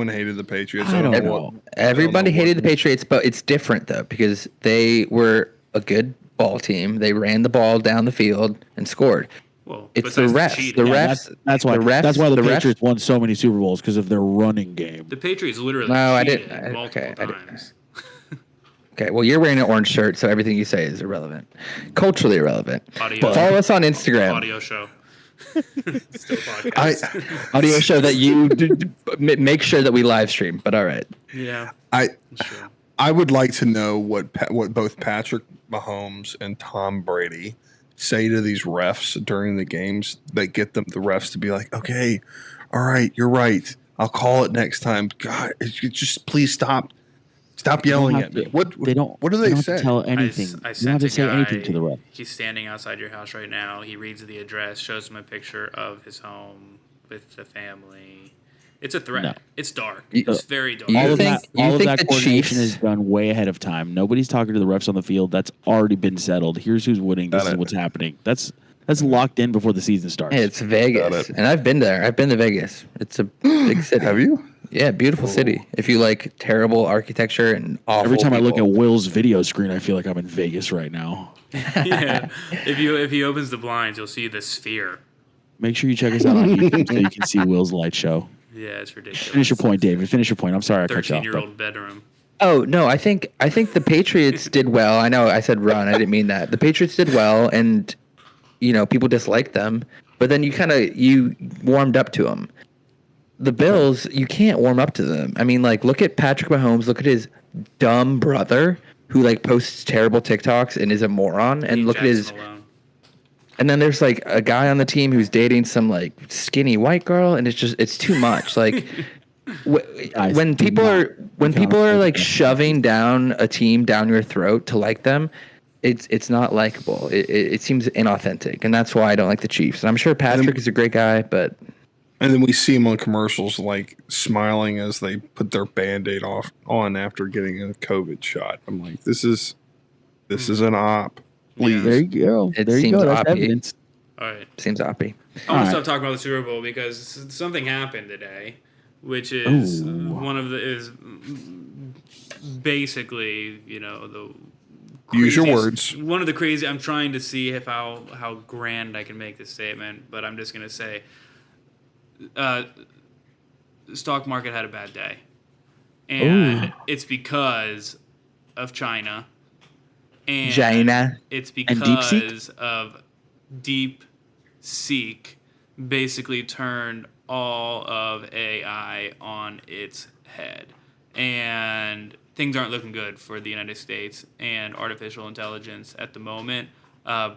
hated the Patriots. I don't know. Everybody hated the Patriots, but it's different though because they were a good ball team. They ran the ball down the field and scored. Well, it's the refs. cheating. The refs. That's why. That's why the Patriots won so many Super Bowls because of their running game. The Patriots literally cheated multiple times. Okay, well, you're wearing an orange shirt, so everything you say is irrelevant, culturally irrelevant. But follow us on Instagram. Audio show. Still podcast. Audio show that you make sure that we live stream. But all right. Yeah. I would like to know what both Patrick Mahomes and Tom Brady say to these refs during the games that get the refs to be like, okay, all right, you're right. I'll call it next time. God, just please stop yelling at me. What do they say? Tell anything. I you don't have to say anything to the ref. He's standing outside your house right now. He reads the address, shows him a picture of his home with the family. It's a threat. No. It's dark. It's very dark. All of that coordination is done way ahead of time. Nobody's talking to the refs on the field. That's already been settled. Here's who's winning. This is what's happening. That's locked in before the season starts. Hey, it's Vegas, and I've been there. I've been to Vegas. It's a big city. Have you? Yeah, beautiful city. If you like terrible architecture and awful every time people. I look at Will's video screen, I feel like I'm in Vegas right now. Yeah. If he opens the blinds, you'll see the sphere. Make sure you check us out on YouTube so you can see Will's light show. Yeah, it's ridiculous. Finish your point, David. Finish your point. I'm sorry I cut you off. 13-year-old bedroom. Oh no, I think the Patriots did well. I know I said run. I didn't mean that. The Patriots did well, and people disliked them. But then you warmed up to them. The Bills, you can't warm up to them. I mean, look at Patrick Mahomes. Look at his dumb brother who posts terrible TikToks and is a moron. And look at his. And then there's a guy on the team who's dating some skinny white girl, and it's too much. When people are shoving down a team down your throat to like them, it's not likable. It seems inauthentic, and that's why I don't like the Chiefs. And I'm sure Patrick is a great guy, but. And then we see him on commercials smiling as they put their Band-Aid on after getting a COVID shot. I'm like, this is an op. Please. There you go. There you go. That's evidence. All right. Seems oppy. I want to stop talking about the Super Bowl because something happened today, which is basically the use your words. One of the crazy. I'm trying to see how grand I can make this statement, but I'm just gonna say, the stock market had a bad day, and it's because of China. And it's because of DeepSeek basically turned all of AI on its head. And things aren't looking good for the United States and artificial intelligence at the moment.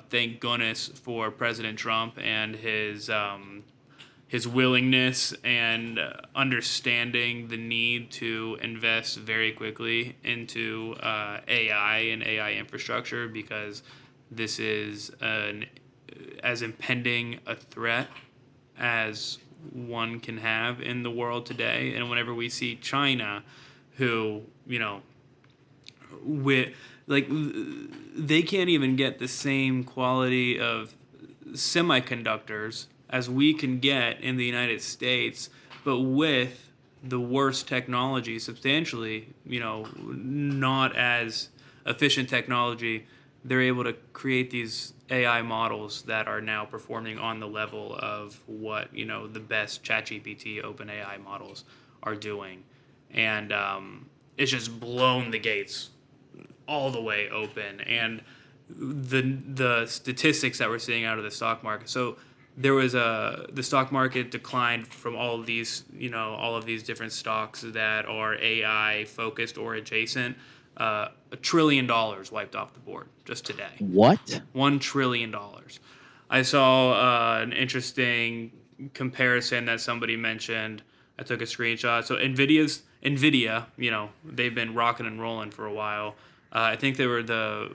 Thank goodness for President Trump and his willingness and understanding the need to invest very quickly into AI and AI infrastructure, because this is as impending a threat as one can have in the world today. And whenever we see China, who, they can't even get the same quality of semiconductors as we can get in the United States, but with the worst technology, substantially, not as efficient technology, they're able to create these AI models that are now performing on the level of what, the best ChatGPT, OpenAI models are doing. And it's just blown the gates all the way open. And the statistics that we're seeing out of the stock market. So there was the stock market declined from all of these different stocks that are AI focused or adjacent. $1 trillion wiped off the board just today. What? $1 trillion. I saw an interesting comparison that somebody mentioned. I took a screenshot. So Nvidia, they've been rocking and rolling for a while. I think they were the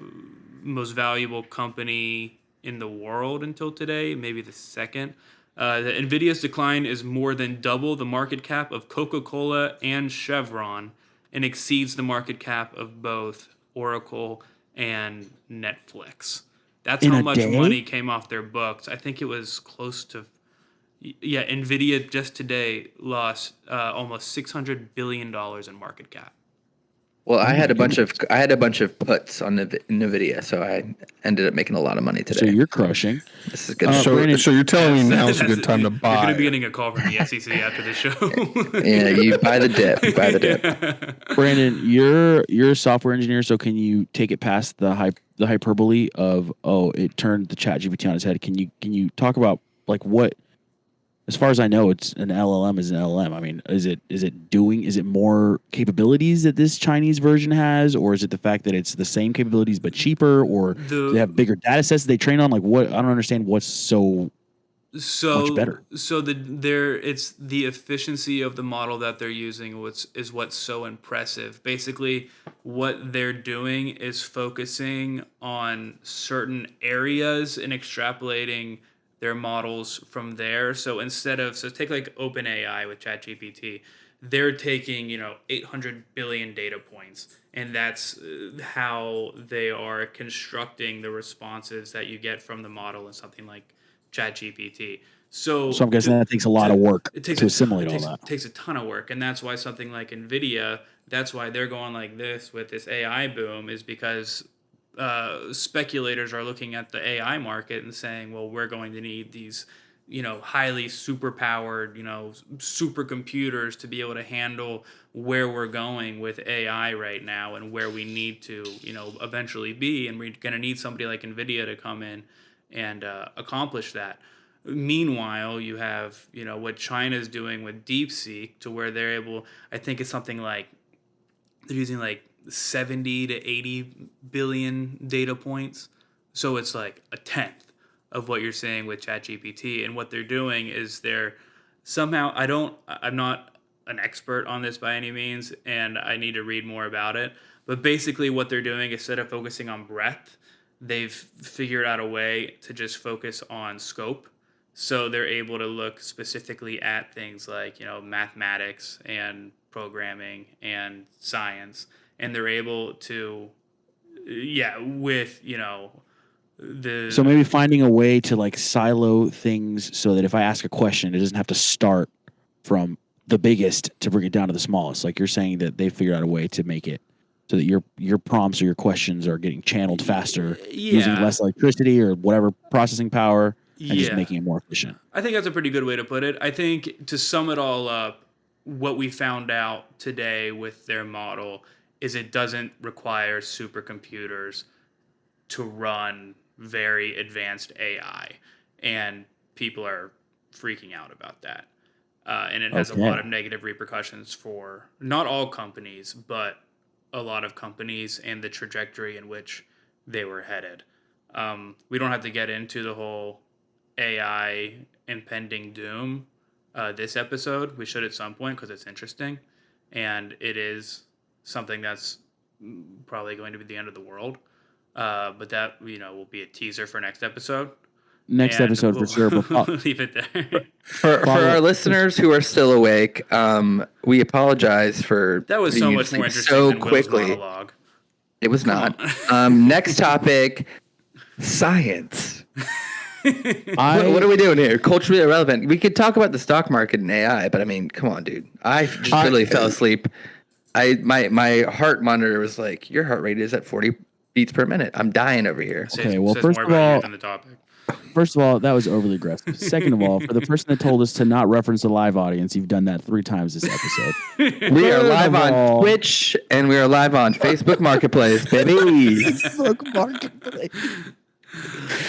most valuable company in the world until today, maybe the second. The Nvidia's decline is more than double the market cap of Coca-Cola and Chevron, and exceeds the market cap of both Oracle and Netflix. That's how much money came off their books. I think it was close to, Nvidia just today lost almost $600 billion in market cap. Well, I had a bunch of puts on Nvidia, so I ended up making a lot of money today. So you're crushing. This is good. So you're telling me now's a good time to buy. You're going to be getting a call from the SEC after the show. Yeah, you buy the dip. Brandon, you're a software engineer, so can you take it past the hyperbole of it turned the ChatGPT on its head? Can you talk about like what? As far as I know, it's an LLM is an LLM. I mean, is it more capabilities that this Chinese version has, or is it the fact that it's the same capabilities but cheaper, or do they have bigger data sets they train on? Like, what? I don't understand what's so much better. So it's the efficiency of the model that they're using is what's so impressive. Basically, what they're doing is focusing on certain areas and extrapolating their models from there. So take like OpenAI with ChatGPT, they're taking 800 billion data points, and that's how they are constructing the responses that you get from the model in something like ChatGPT. So I'm guessing that takes a lot of work to assimilate all that. It takes a ton of work, and that's why something like NVIDIA, that's why they're going like this with this AI boom, is because speculators are looking at the AI market and saying, well, we're going to need these, highly superpowered, supercomputers to be able to handle where we're going with AI right now and where we need to, eventually be. And we're going to need somebody like NVIDIA to come in and accomplish that. Meanwhile, you have, what China's doing with DeepSeek, to where they're able, I think it's something like, they're using like 70 to 80 billion data points. So it's like a tenth of what you're saying with ChatGPT. And what they're doing is I'm not an expert on this by any means, and I need to read more about it. But basically what they're doing, instead of focusing on breadth, they've figured out a way to just focus on scope. So they're able to look specifically at things like, mathematics and programming and science. And they're able to, So maybe finding a way to like silo things so that if I ask a question, it doesn't have to start from the biggest to bring it down to the smallest. Like you're saying that they figured out a way to make it so that your prompts or your questions are getting channeled faster, using less electricity or whatever processing power, and just making it more efficient. I think that's a pretty good way to put it. I think to sum it all up, what we found out today with their model is it doesn't require supercomputers to run very advanced AI, and people are freaking out about that. And it has a lot of negative repercussions for not all companies, but a lot of companies and the trajectory in which they were headed. We don't have to get into the whole AI impending doom this episode. We should at some point because it's interesting, and it is something that's probably going to be the end of the world. But that, will be a teaser for next episode. Episode for sure. We'll leave it there. For our listeners who are still awake, we apologize for that was so much more interesting so than quickly. Will's monologue. It was not. Next topic, science. What are we doing here? Culturally irrelevant. We could talk about the stock market and AI, but I mean, come on, dude. I just literally fell asleep. My heart monitor was like, your heart rate is at 40 beats per minute. I'm dying over here. Okay, well, first of all, First of all, that was overly aggressive. Second of all, for the person that told us to not reference the live audience, you've done that 3 times this episode. We are live on Twitch and we are live on Facebook Marketplace, baby. Facebook Marketplace.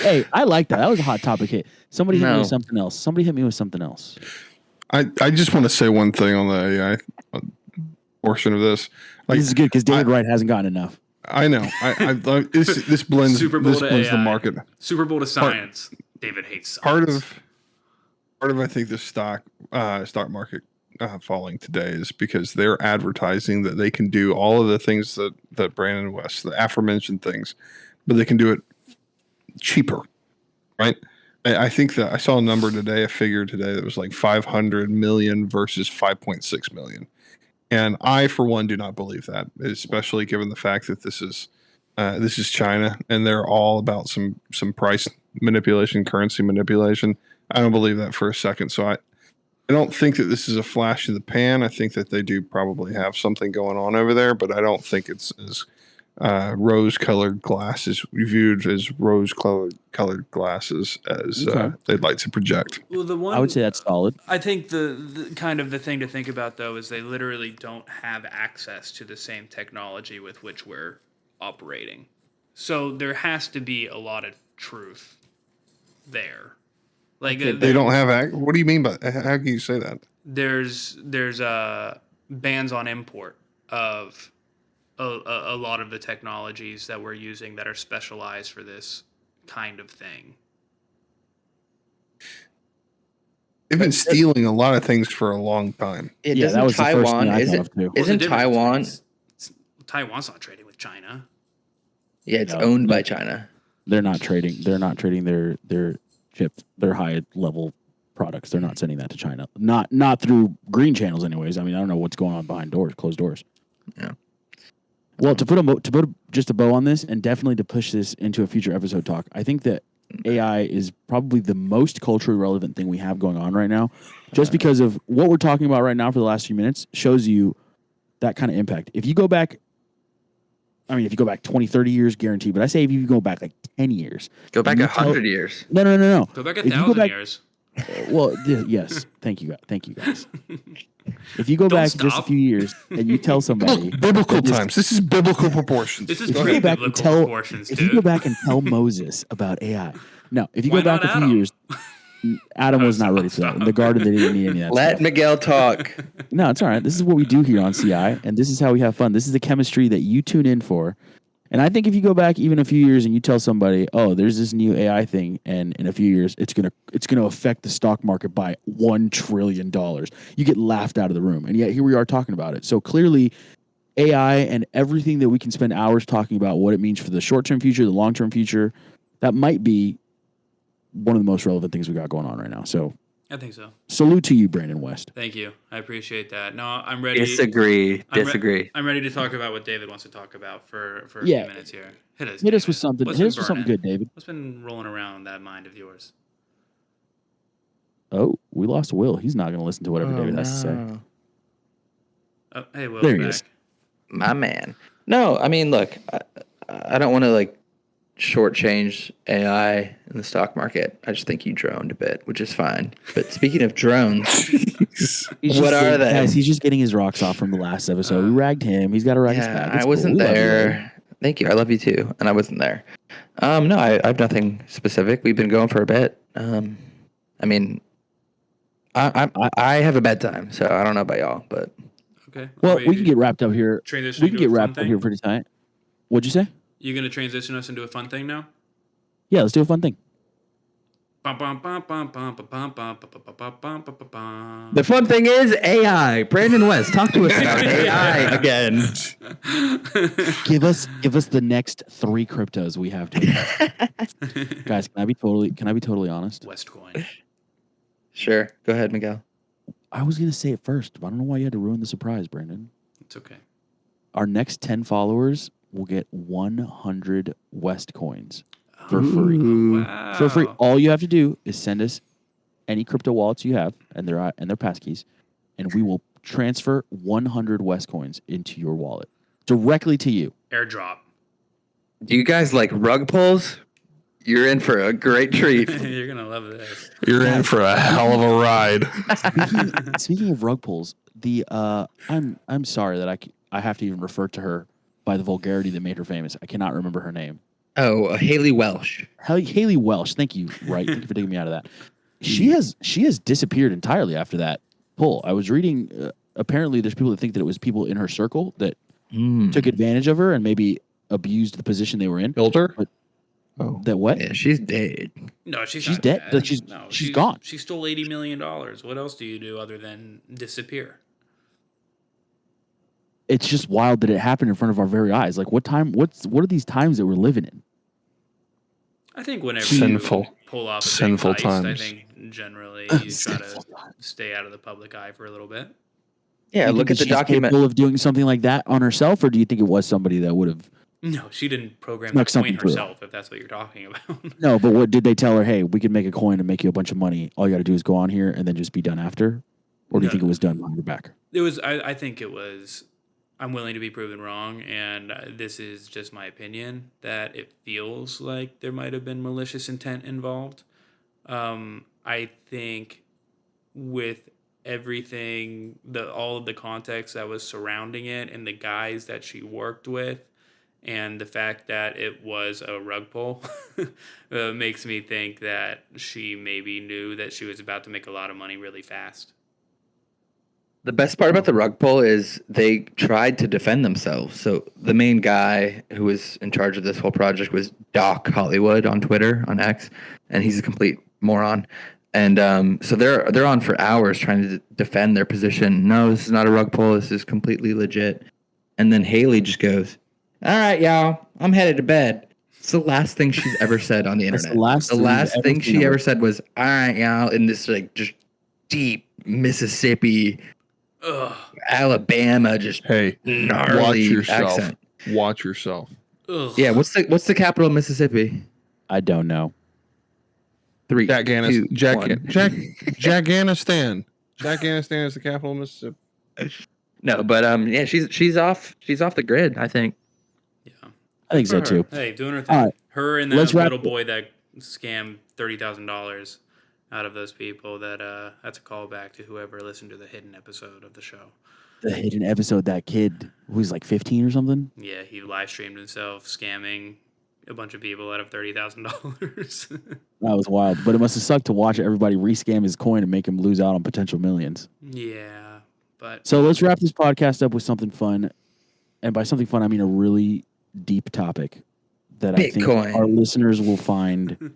Hey, I like that. That was a hot topic hit. Somebody hit me with something else. I just want to say one thing on the AI portion of this. Like, this is good because David Wright hasn't gotten enough. I know. This blends. Super Bowl this to blends AI. the market. Super Bowl to science. David hates science. Part of I think the stock market falling today is because they're advertising that they can do all of the things that Brandon West, the aforementioned things, but they can do it cheaper, right? I think that I saw a figure today that was like 500 million versus 5.6 million. And I, for one, do not believe that, especially given the fact that this is China and they're all about some price manipulation, currency manipulation. I don't believe that for a second. So I don't think that this is a flash in the pan. I think that they do probably have something going on over there, but I don't think it's as rose-colored glasses viewed as rose-colored glasses as they'd like to project. Well, I would say that's solid. I think the kind of the thing to think about though is they literally don't have access to the same technology with which we're operating. So there has to be a lot of truth there. Like they don't have what do you mean by how can you say that? There's bans on import of a lot of the technologies that we're using that are specialized for this kind of thing. They've been stealing a lot of things for a long time. That was Taiwan, the first thing I thought of too. Isn't Taiwan? Taiwan's not trading with China. Yeah, it's owned by China. They're not trading their chip, their high level products. They're not sending that to China. Not through green channels, anyways. I mean, I don't know what's going on behind closed doors. Yeah. Well, to put just a bow on this, and definitely to push this into a future episode talk, I think that AI is probably the most culturally relevant thing we have going on right now, just because of what we're talking about right now for the last few minutes shows you that kind of impact. If you go back 20, 30 years, guaranteed, but I say if you go back like 10 years. Go back 100 years. No. Go back 1,000 years. Well, yes. Thank you, guys. If you go back just a few years and you tell somebody biblical times, this is biblical proportions. This is pre-biblical proportions. If you go back and tell Moses about AI, no. If you go back a few years, Adam was not ready for that. In the garden, they didn't need any of that. Let stuff. Miguel talk. No, it's all right. This is what we do here on CI, and this is how we have fun. This is the chemistry that you tune in for. And I think if you go back even a few years and you tell somebody, "Oh, there's this new AI thing, and in a few years it's gonna affect the stock market by $1 trillion," you get laughed out of the room. And yet here we are talking about it. So clearly, AI and everything that we can spend hours talking about what it means for the short-term future, the long-term future, that might be one of the most relevant things we got going on right now. So I think so. Salute to you, Brandon West. Thank you. I appreciate that. No, I'm ready. Disagree. I'm ready to talk about what David wants to talk about for a few minutes here. Hit us with something. Hit us with something good, David. What's been rolling around that mind of yours? Oh, we lost Will. He's not going to listen to whatever David has to say. Oh, hey, Will. There he is. My man. No, I mean, look, I don't want to shortchange AI in the stock market. I just think you droned a bit, which is fine. But speaking of drones, what are they? Guys, he's just getting his rocks off from the last episode. We ragged him. He's got to rag us back. I wasn't there. Thank you. I love you too. And I wasn't there. No, I have nothing specific. We've been going for a bit. I mean, I have a bedtime, so I don't know about y'all, but okay. Well, we can get wrapped up here. We can get wrapped up here pretty tight. What'd you say? You gonna transition us into a fun thing now? Yeah, let's do a fun thing. The fun thing is AI. Brandon West, talk to us about AI again. Give us the next 3 cryptos we have to invest. Guys, can I be totally honest? Westcoin. Sure. Go ahead, Miguel. I was gonna say it first, but I don't know why you had to ruin the surprise, Brandon. It's okay. Our next 10 followers will get 100 West coins for free. Wow. For free. All you have to do is send us any crypto wallets you have and their passkeys, and we will transfer 100 West coins into your wallet directly to you. Airdrop. Do you guys like rug pulls? You're in for a great treat. You're gonna love this. You're in for a hell of a ride. Speaking of rug pulls, I'm sorry that I have to even refer to her by the vulgarity that made her famous. I cannot remember her name. Oh, Haley Welsh. Haley Welsh. Thank you, Wright. Thank you for taking me out of that. She has disappeared entirely after that pull. I was reading. Apparently, there's people that think that it was people in her circle that took advantage of her and maybe abused the position they were in. Killed her? But that what? Yeah, she's dead. No, she's not dead. Like she's gone. She stole $80 million. What else do you do other than disappear? It's just wild that it happened in front of our very eyes. Like what are these times that we're living in? I think whenever Sinful. you pull off a Sinful big heist, times. I think generally you try to stay out of the public eye for a little bit. Yeah, look at the document. Capable of doing something like that on herself, or do you think it was somebody that would have? No, she didn't program Snuck the something coin through. herself, if that's what you're talking about. No, but what did they tell her? Hey, we can make a coin and make you a bunch of money. All you got to do is go on here and then just be done after. Or do you think it was done behind your back? It was. I think it was. I'm willing to be proven wrong, and this is just my opinion, that it feels like there might have been malicious intent involved. I think with everything, all of the context that was surrounding it and the guys that she worked with and the fact that it was a rug pull makes me think that she maybe knew that she was about to make a lot of money really fast. The best part about the rug pull is they tried to defend themselves. So the main guy who was in charge of this whole project was Doc Hollywood on Twitter, on X, and he's a complete moron. And so they're on for hours trying to defend their position. No, this is not a rug pull. This is completely legit. And then Haley just goes, "All right, y'all, I'm headed to bed." It's the last thing she's ever said on the internet. The last thing she ever said was, "All right, y'all," in this like just deep Mississippi, Alabama, just gnarly watch yourself. accent. Watch yourself. Ugh. Yeah, what's the capital of Mississippi? I don't know. 3, 2, 1. Jaganistan. Jaganistan is the capital of Mississippi. No, but yeah, she's off the grid, I think. Yeah, I think so too. Hey, doing her thing. All right. Her and that little boy that scammed $30,000 out of those people. That's a callback to whoever listened to the hidden episode of the show. The hidden episode, that kid who's like 15 or something. Yeah, he live streamed himself scamming a bunch of people out of $30,000. That was wild, but it must have sucked to watch everybody rescam his coin and make him lose out on potential millions. Yeah, but so let's wrap this podcast up with something fun, and by something fun, I mean a really deep topic that Bitcoin. I think our listeners will find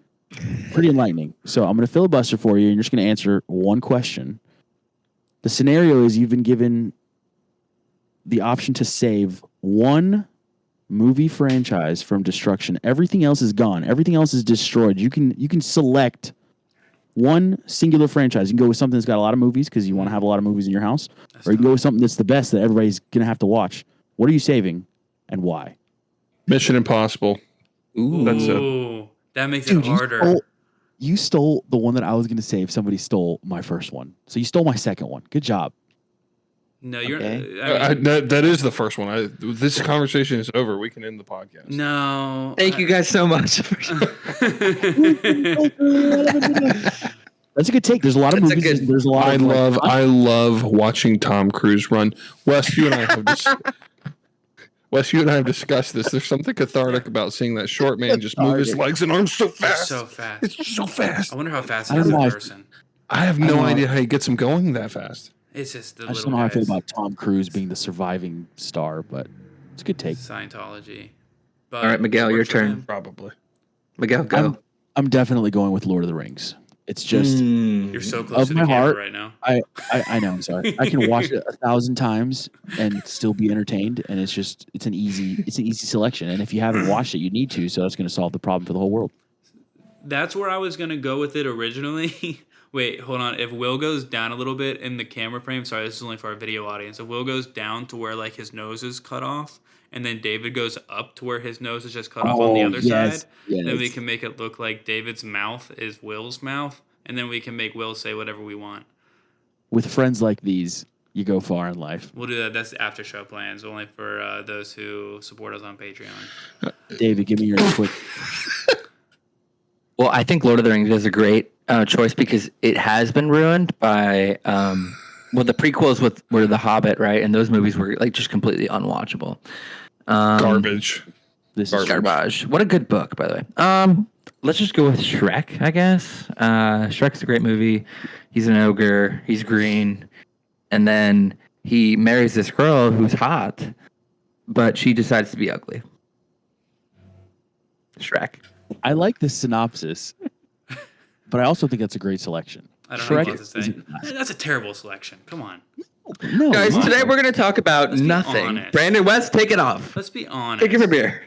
pretty enlightening. So I'm going to filibuster for you, and you're just going to answer one question. The scenario is you've been given the option to save one movie franchise from destruction. Everything else is gone. Everything else is destroyed. You can select one singular franchise. You can go with something that's got a lot of movies because you want to have a lot of movies in your house, or you can go with something that's the best that everybody's going to have to watch. What are you saving and why? Mission Impossible. Ooh, that makes it harder. You stole the one that I was going to save. Somebody stole my first one. So you stole my second one. Good job. No, you're. Okay. That is the first one. This conversation is over. We can end the podcast. No. Thank you guys so much. That's a good take. There's a lot of movies. There's a lot. I love watching Tom Cruise run. Wes, you and I have discussed this. There's something cathartic about seeing that short man just move his legs and arms so fast. So fast. It's so fast. I wonder how fast he is in person. I have no idea how he gets him going that fast. It's just the I just don't know how I feel about Tom Cruise being the surviving star, but it's a good take. Scientology. But all right, Miguel, your turn. Probably. Miguel, go. I'm definitely going with Lord of the Rings. It's just you're so close to the camera right now. I know. I'm sorry. I can watch it 1,000 times and still be entertained, and it's an easy selection. And if you haven't watched it, you need to. So that's going to solve the problem for the whole world. That's where I was going to go with it originally. Wait, hold on. If Will goes down a little bit in the camera frame, sorry, this is only for our video audience. If Will goes down to where like his nose is cut off, and then David goes up to where his nose is just cut off on the other side, then we can make it look like David's mouth is Will's mouth, and then we can make Will say whatever we want. With friends like these, you go far in life. We'll do that. That's after show plans, only for those who support us on Patreon. David, give me your quick. Well, I think Lord of the Rings is a great choice because it has been ruined by the prequels were The Hobbit, right? And those movies were like just completely unwatchable. Garbage. This is Garbage. What a good book, by the way. Let's just go with Shrek, I guess. Shrek's a great movie. He's an ogre. He's green. And then he marries this girl who's hot, but she decides to be ugly. Shrek. I like this synopsis, but I also think that's a great selection. I don't know what to say. That's a terrible selection. Come on. No, guys, today we're going to talk about nothing. Brandon West, take it off. Let's be honest. Take it from here.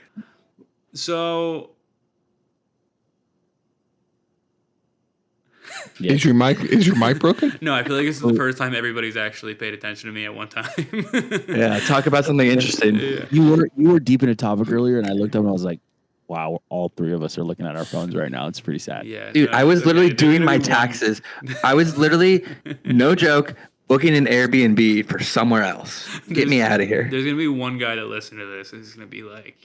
So... Yeah. Is your mic broken? No, I feel like this is the first time everybody's actually paid attention to me at one time. Yeah, talk about something interesting. Yeah. You were deep in a topic earlier, and I looked up and I was like, wow, all three of us are looking at our phones right now. It's pretty sad. Yeah, dude, I was literally doing my taxes. I was literally, no joke, booking an Airbnb for somewhere else. Get me out of here. There's going to be one guy that listens to this, and he's going to be like,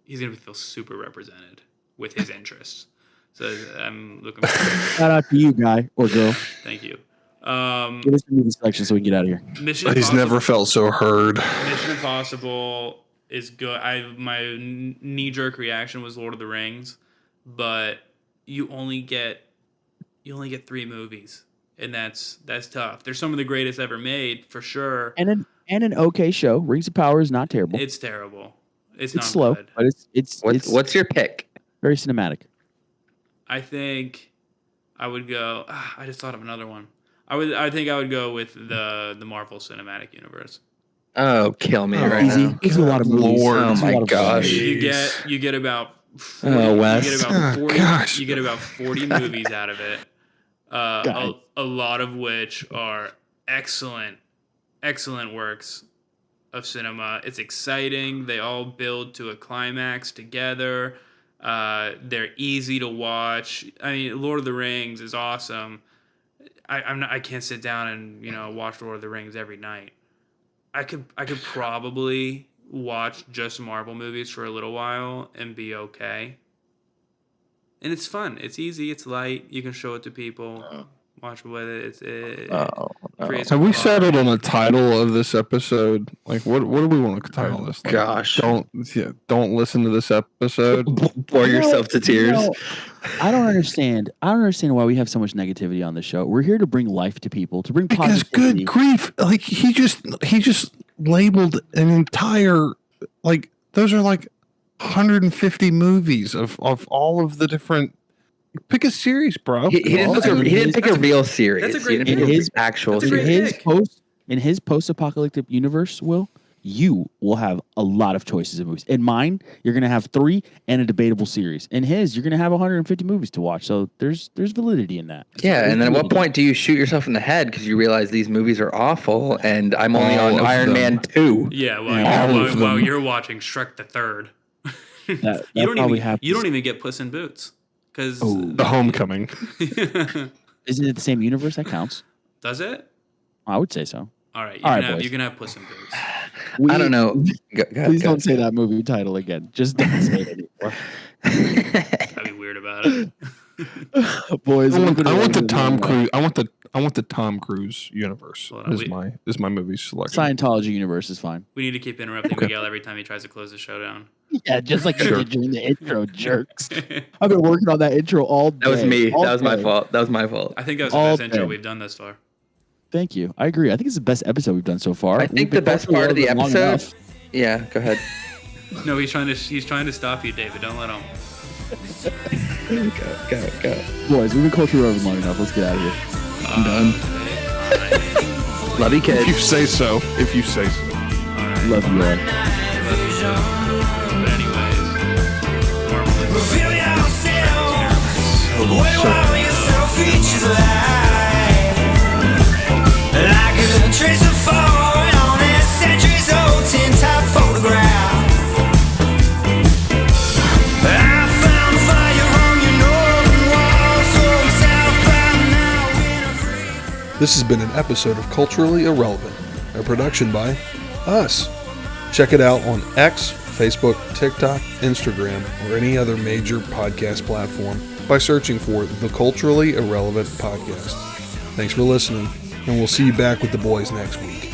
he's going to feel super represented with his interests. So I'm looking forward. Shout out to you, guy or girl. Thank you. Give us the movie selection so we can get out of here. He's never felt so heard. Mission Impossible is good. My knee-jerk reaction was Lord of the Rings, but you only get 3 movies, and that's tough. They're some of the greatest ever made, for sure. And an okay show. Rings of Power is not terrible. It's terrible. It's not slow, good. but it's what's your pick? Very cinematic. I think I would go. I just thought of another one. I think I would go with the Marvel Cinematic Universe. Oh, kill me right easy. now. There's a lot of movies. Lord. Oh my gosh. You get about 40, you get about 40 movies out of it. A lot of which are excellent works of cinema. It's exciting. They all build to a climax together. They're easy to watch. I mean, Lord of the Rings is awesome. I can't sit down and watch Lord of the Rings every night. I could probably watch just Marvel movies for a little while and be okay. And it's fun. It's easy. It's light. You can show it to people. Watch with it. Have we settled on a title of this episode? Like, what do we want to title this? Like, gosh, don't listen to this episode. Bore yourself to tears. I don't understand. Why we have so much negativity on the show. We're here to bring life to people, to bring positivity. Good grief! Like he just labeled an entire those are 150 movies of all of the different. Pick a series, bro. He didn't pick a real series. That's a great in his actual series. In his post-apocalyptic universe, you will have a lot of choices of movies. In mine, you're going to have 3 and a debatable series. In his, you're going to have 150 movies to watch. So there's validity in that. Yeah, and then at what point do you shoot yourself in the head because you realize these movies are awful and I'm only on Iron Man 2? Yeah, while you're watching Shrek the Third. You don't even get Puss in Boots. Because the Homecoming. Isn't it the same universe? That counts. Does it? I would say so. All right, you can have Puss in Boots. I don't know. Please don't say that movie title again. Just don't say it anymore. I'd be weird about it. Boys, I want the Tom Cruise. I want the Tom Cruise universe. Is my movie selection. Scientology universe is fine. We need to keep interrupting Miguel every time he tries to close the show down. Yeah, just like you did during the intro, jerks. I've been working on that intro all day. That was me. That was my fault. I think that was the best intro we've done thus far. Thank you. I agree. I think it's the best episode we've done so far. I think the best part of the episode. Yeah, go ahead. No, he's trying to stop you, David. Don't let him. Go. Boys, we've been culture over long enough. Let's get out of here. I'm done. Love you, kids. If you say so. Right. Love you all. But anyways, reveal yourself features alive, like a trace of falling on a centuries old tin top photograph. I found fire on your northern wall, so southbound now in a free. This has been an episode of Culturally Irrelevant, a production by us. Check it out on X, Facebook, TikTok, Instagram, or any other major podcast platform. by searching for the Culturally Irrelevant Podcast. Thanks for listening, and we'll see you back with the boys next week.